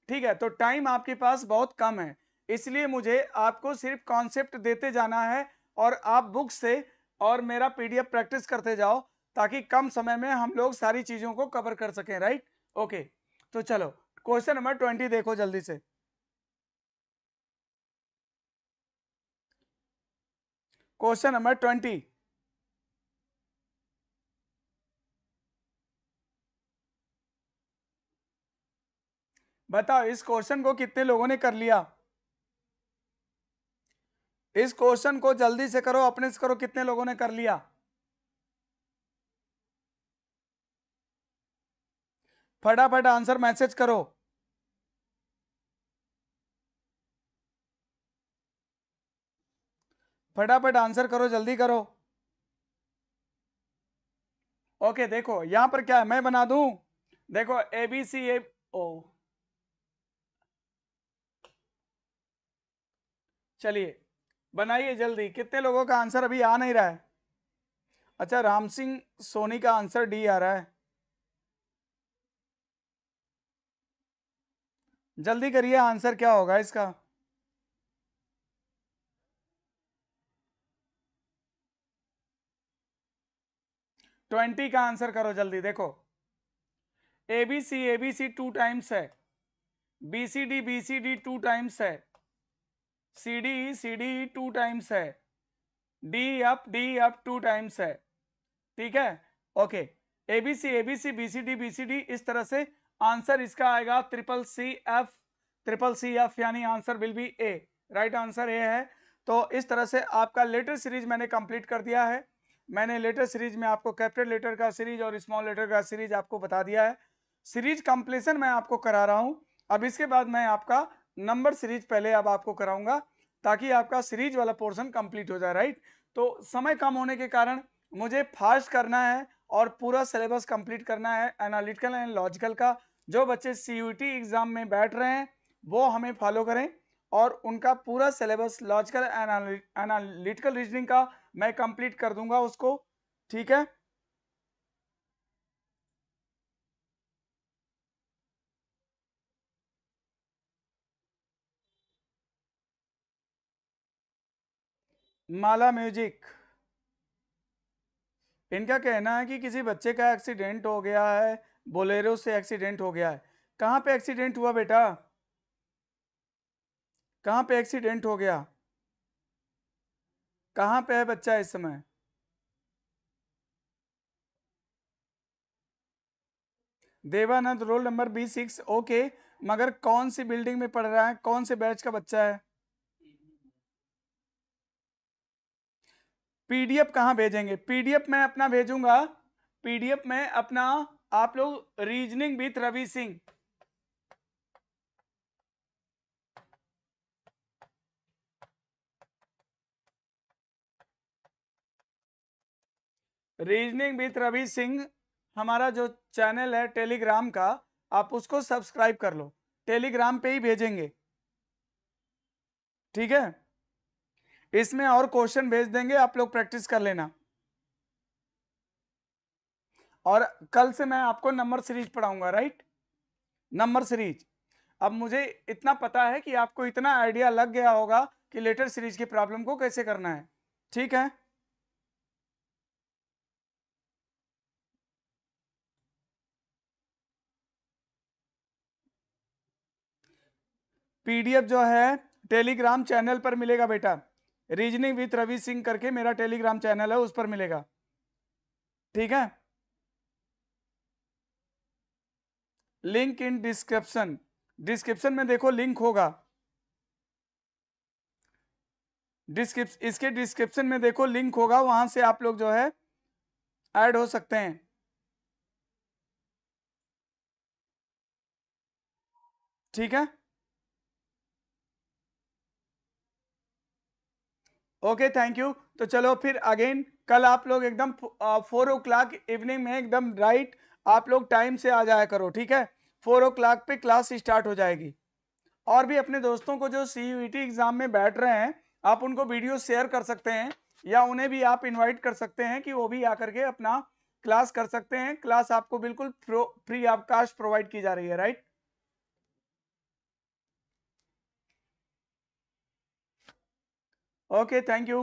ठीक है। तो टाइम आपके पास बहुत कम है, इसलिए मुझे आपको सिर्फ कॉन्सेप्ट देते जाना है, और आप बुक से और मेरा पीडीएफ प्रैक्टिस करते जाओ, ताकि कम समय में हम लोग सारी चीजों को कवर कर सकें, राइट। ओके, तो चलो क्वेश्चन नंबर 20 देखो जल्दी से। क्वेश्चन नंबर 20, बताओ इस क्वेश्चन को कितने लोगों ने कर लिया? इस क्वेश्चन को जल्दी से करो, अपने से करो, कितने लोगों ने कर लिया? फटाफट आंसर मैसेज करो। फटाफट आंसर करो, जल्दी करो। ओके, देखो यहां पर क्या है, मैं बना दूं। देखो ए बी सी ए ओ, चलिए बनाइए जल्दी, कितने लोगों का आंसर अभी आ नहीं रहा है? अच्छा, राम सिंह सोनी का आंसर डी आ रहा है, जल्दी करिए, आंसर क्या होगा इसका? ट्वेंटी का आंसर करो जल्दी, देखो ABC 2 टाइम्स है, BCD 2 टाइम्स है, CD 2 टाइम्स है, D 2 टाइम्स है, ठीक है। ओके, ABC BCD इस तरह से आंसर इसका आएगा ट्रिपल सी एफ, यानी answer will be A, right answer A है। तो इस तरह से आपका लेटर सीरीज मैंने कंप्लीट कर दिया है। मैंने लेटर सीरीज में आपको कैपिटल लेटर का सीरीज और स्मॉल लेटर का सीरीज आपको बता दिया है। सीरीज कंप्लीशन मैं आपको करा रहा हूं। अब इसके बाद मैं आपका नंबर सीरीज पहले अब आपको कराऊंगा, ताकि आपका सीरीज वाला पोर्शन कंप्लीट हो जाए, राइट। तो समय कम होने के कारण मुझे फास्ट करना है और पूरा सिलेबस कंप्लीट करना है एनालिटिकल एंड लॉजिकल का। जो बच्चे सीयूईटी एग्जाम में बैठ रहे हैं वो हमें फॉलो करें, और उनका पूरा सिलेबस लॉजिकल एनालिटिकल रीजनिंग का मैं कंप्लीट कर दूंगा उसको, ठीक है। माला म्यूजिक, इनका कहना है कि किसी बच्चे का एक्सीडेंट हो गया है, बोलेरो से एक्सीडेंट हो गया है। कहाँ पे एक्सीडेंट हुआ बेटा, कहाँ पे एक्सीडेंट हो गया, कहाँ पे है बच्चा इस समय? Devanand, roll number B6, okay. मगर कौन सी बिल्डिंग में पढ़ रहा है, कौन से बैच का बच्चा है? पीडीएफ कहाँ भेजेंगे? पीडीएफ मैं अपना भेजूंगा, पीडीएफ में अपना, आप लोग reasoning with Ravi Singh, reasoning with Ravi Singh हमारा जो चैनल है टेलीग्राम का, आप उसको सब्सक्राइब कर लो, टेलीग्राम पे ही भेजेंगे, ठीक है। इसमें और क्वेश्चन भेज देंगे, आप लोग प्रैक्टिस कर लेना। और कल से मैं आपको नंबर सीरीज पढ़ाऊंगा, राइट, नंबर सीरीज। अब मुझे इतना पता है कि आपको इतना आइडिया लग गया होगा कि लेटर सीरीज की प्रॉब्लम को कैसे करना है, ठीक है। पीडीएफ जो है टेलीग्राम चैनल पर मिलेगा बेटा, रीजनिंग विथ रवि सिंह करके मेरा टेलीग्राम चैनल है, उस पर मिलेगा, ठीक है। लिंक इन डिस्क्रिप्शन, डिस्क्रिप्शन में देखो लिंक होगा, इसके डिस्क्रिप्शन में देखो लिंक होगा, वहां से आप लोग जो है ऐड हो सकते हैं, ठीक है। Okay, thank you. तो चलो फिर अगेन कल आप लोग एकदम 4 o'clock इवनिंग में एकदम राइट आप लोग टाइम से आ जाया करो, ठीक है। 4 o'clock पे क्लास स्टार्ट हो जाएगी। और भी अपने दोस्तों को जो सीयूईटी एग्जाम में बैठ रहे हैं, आप उनको वीडियो शेयर कर सकते हैं, या उन्हें भी आप इनवाइट कर सकते हैं कि वो भी आकर के अपना क्लास कर सकते हैं। क्लास आपको बिल्कुल फ्री ऑफ कास्ट प्रोवाइड की जा रही है, राइट। Okay, thank you.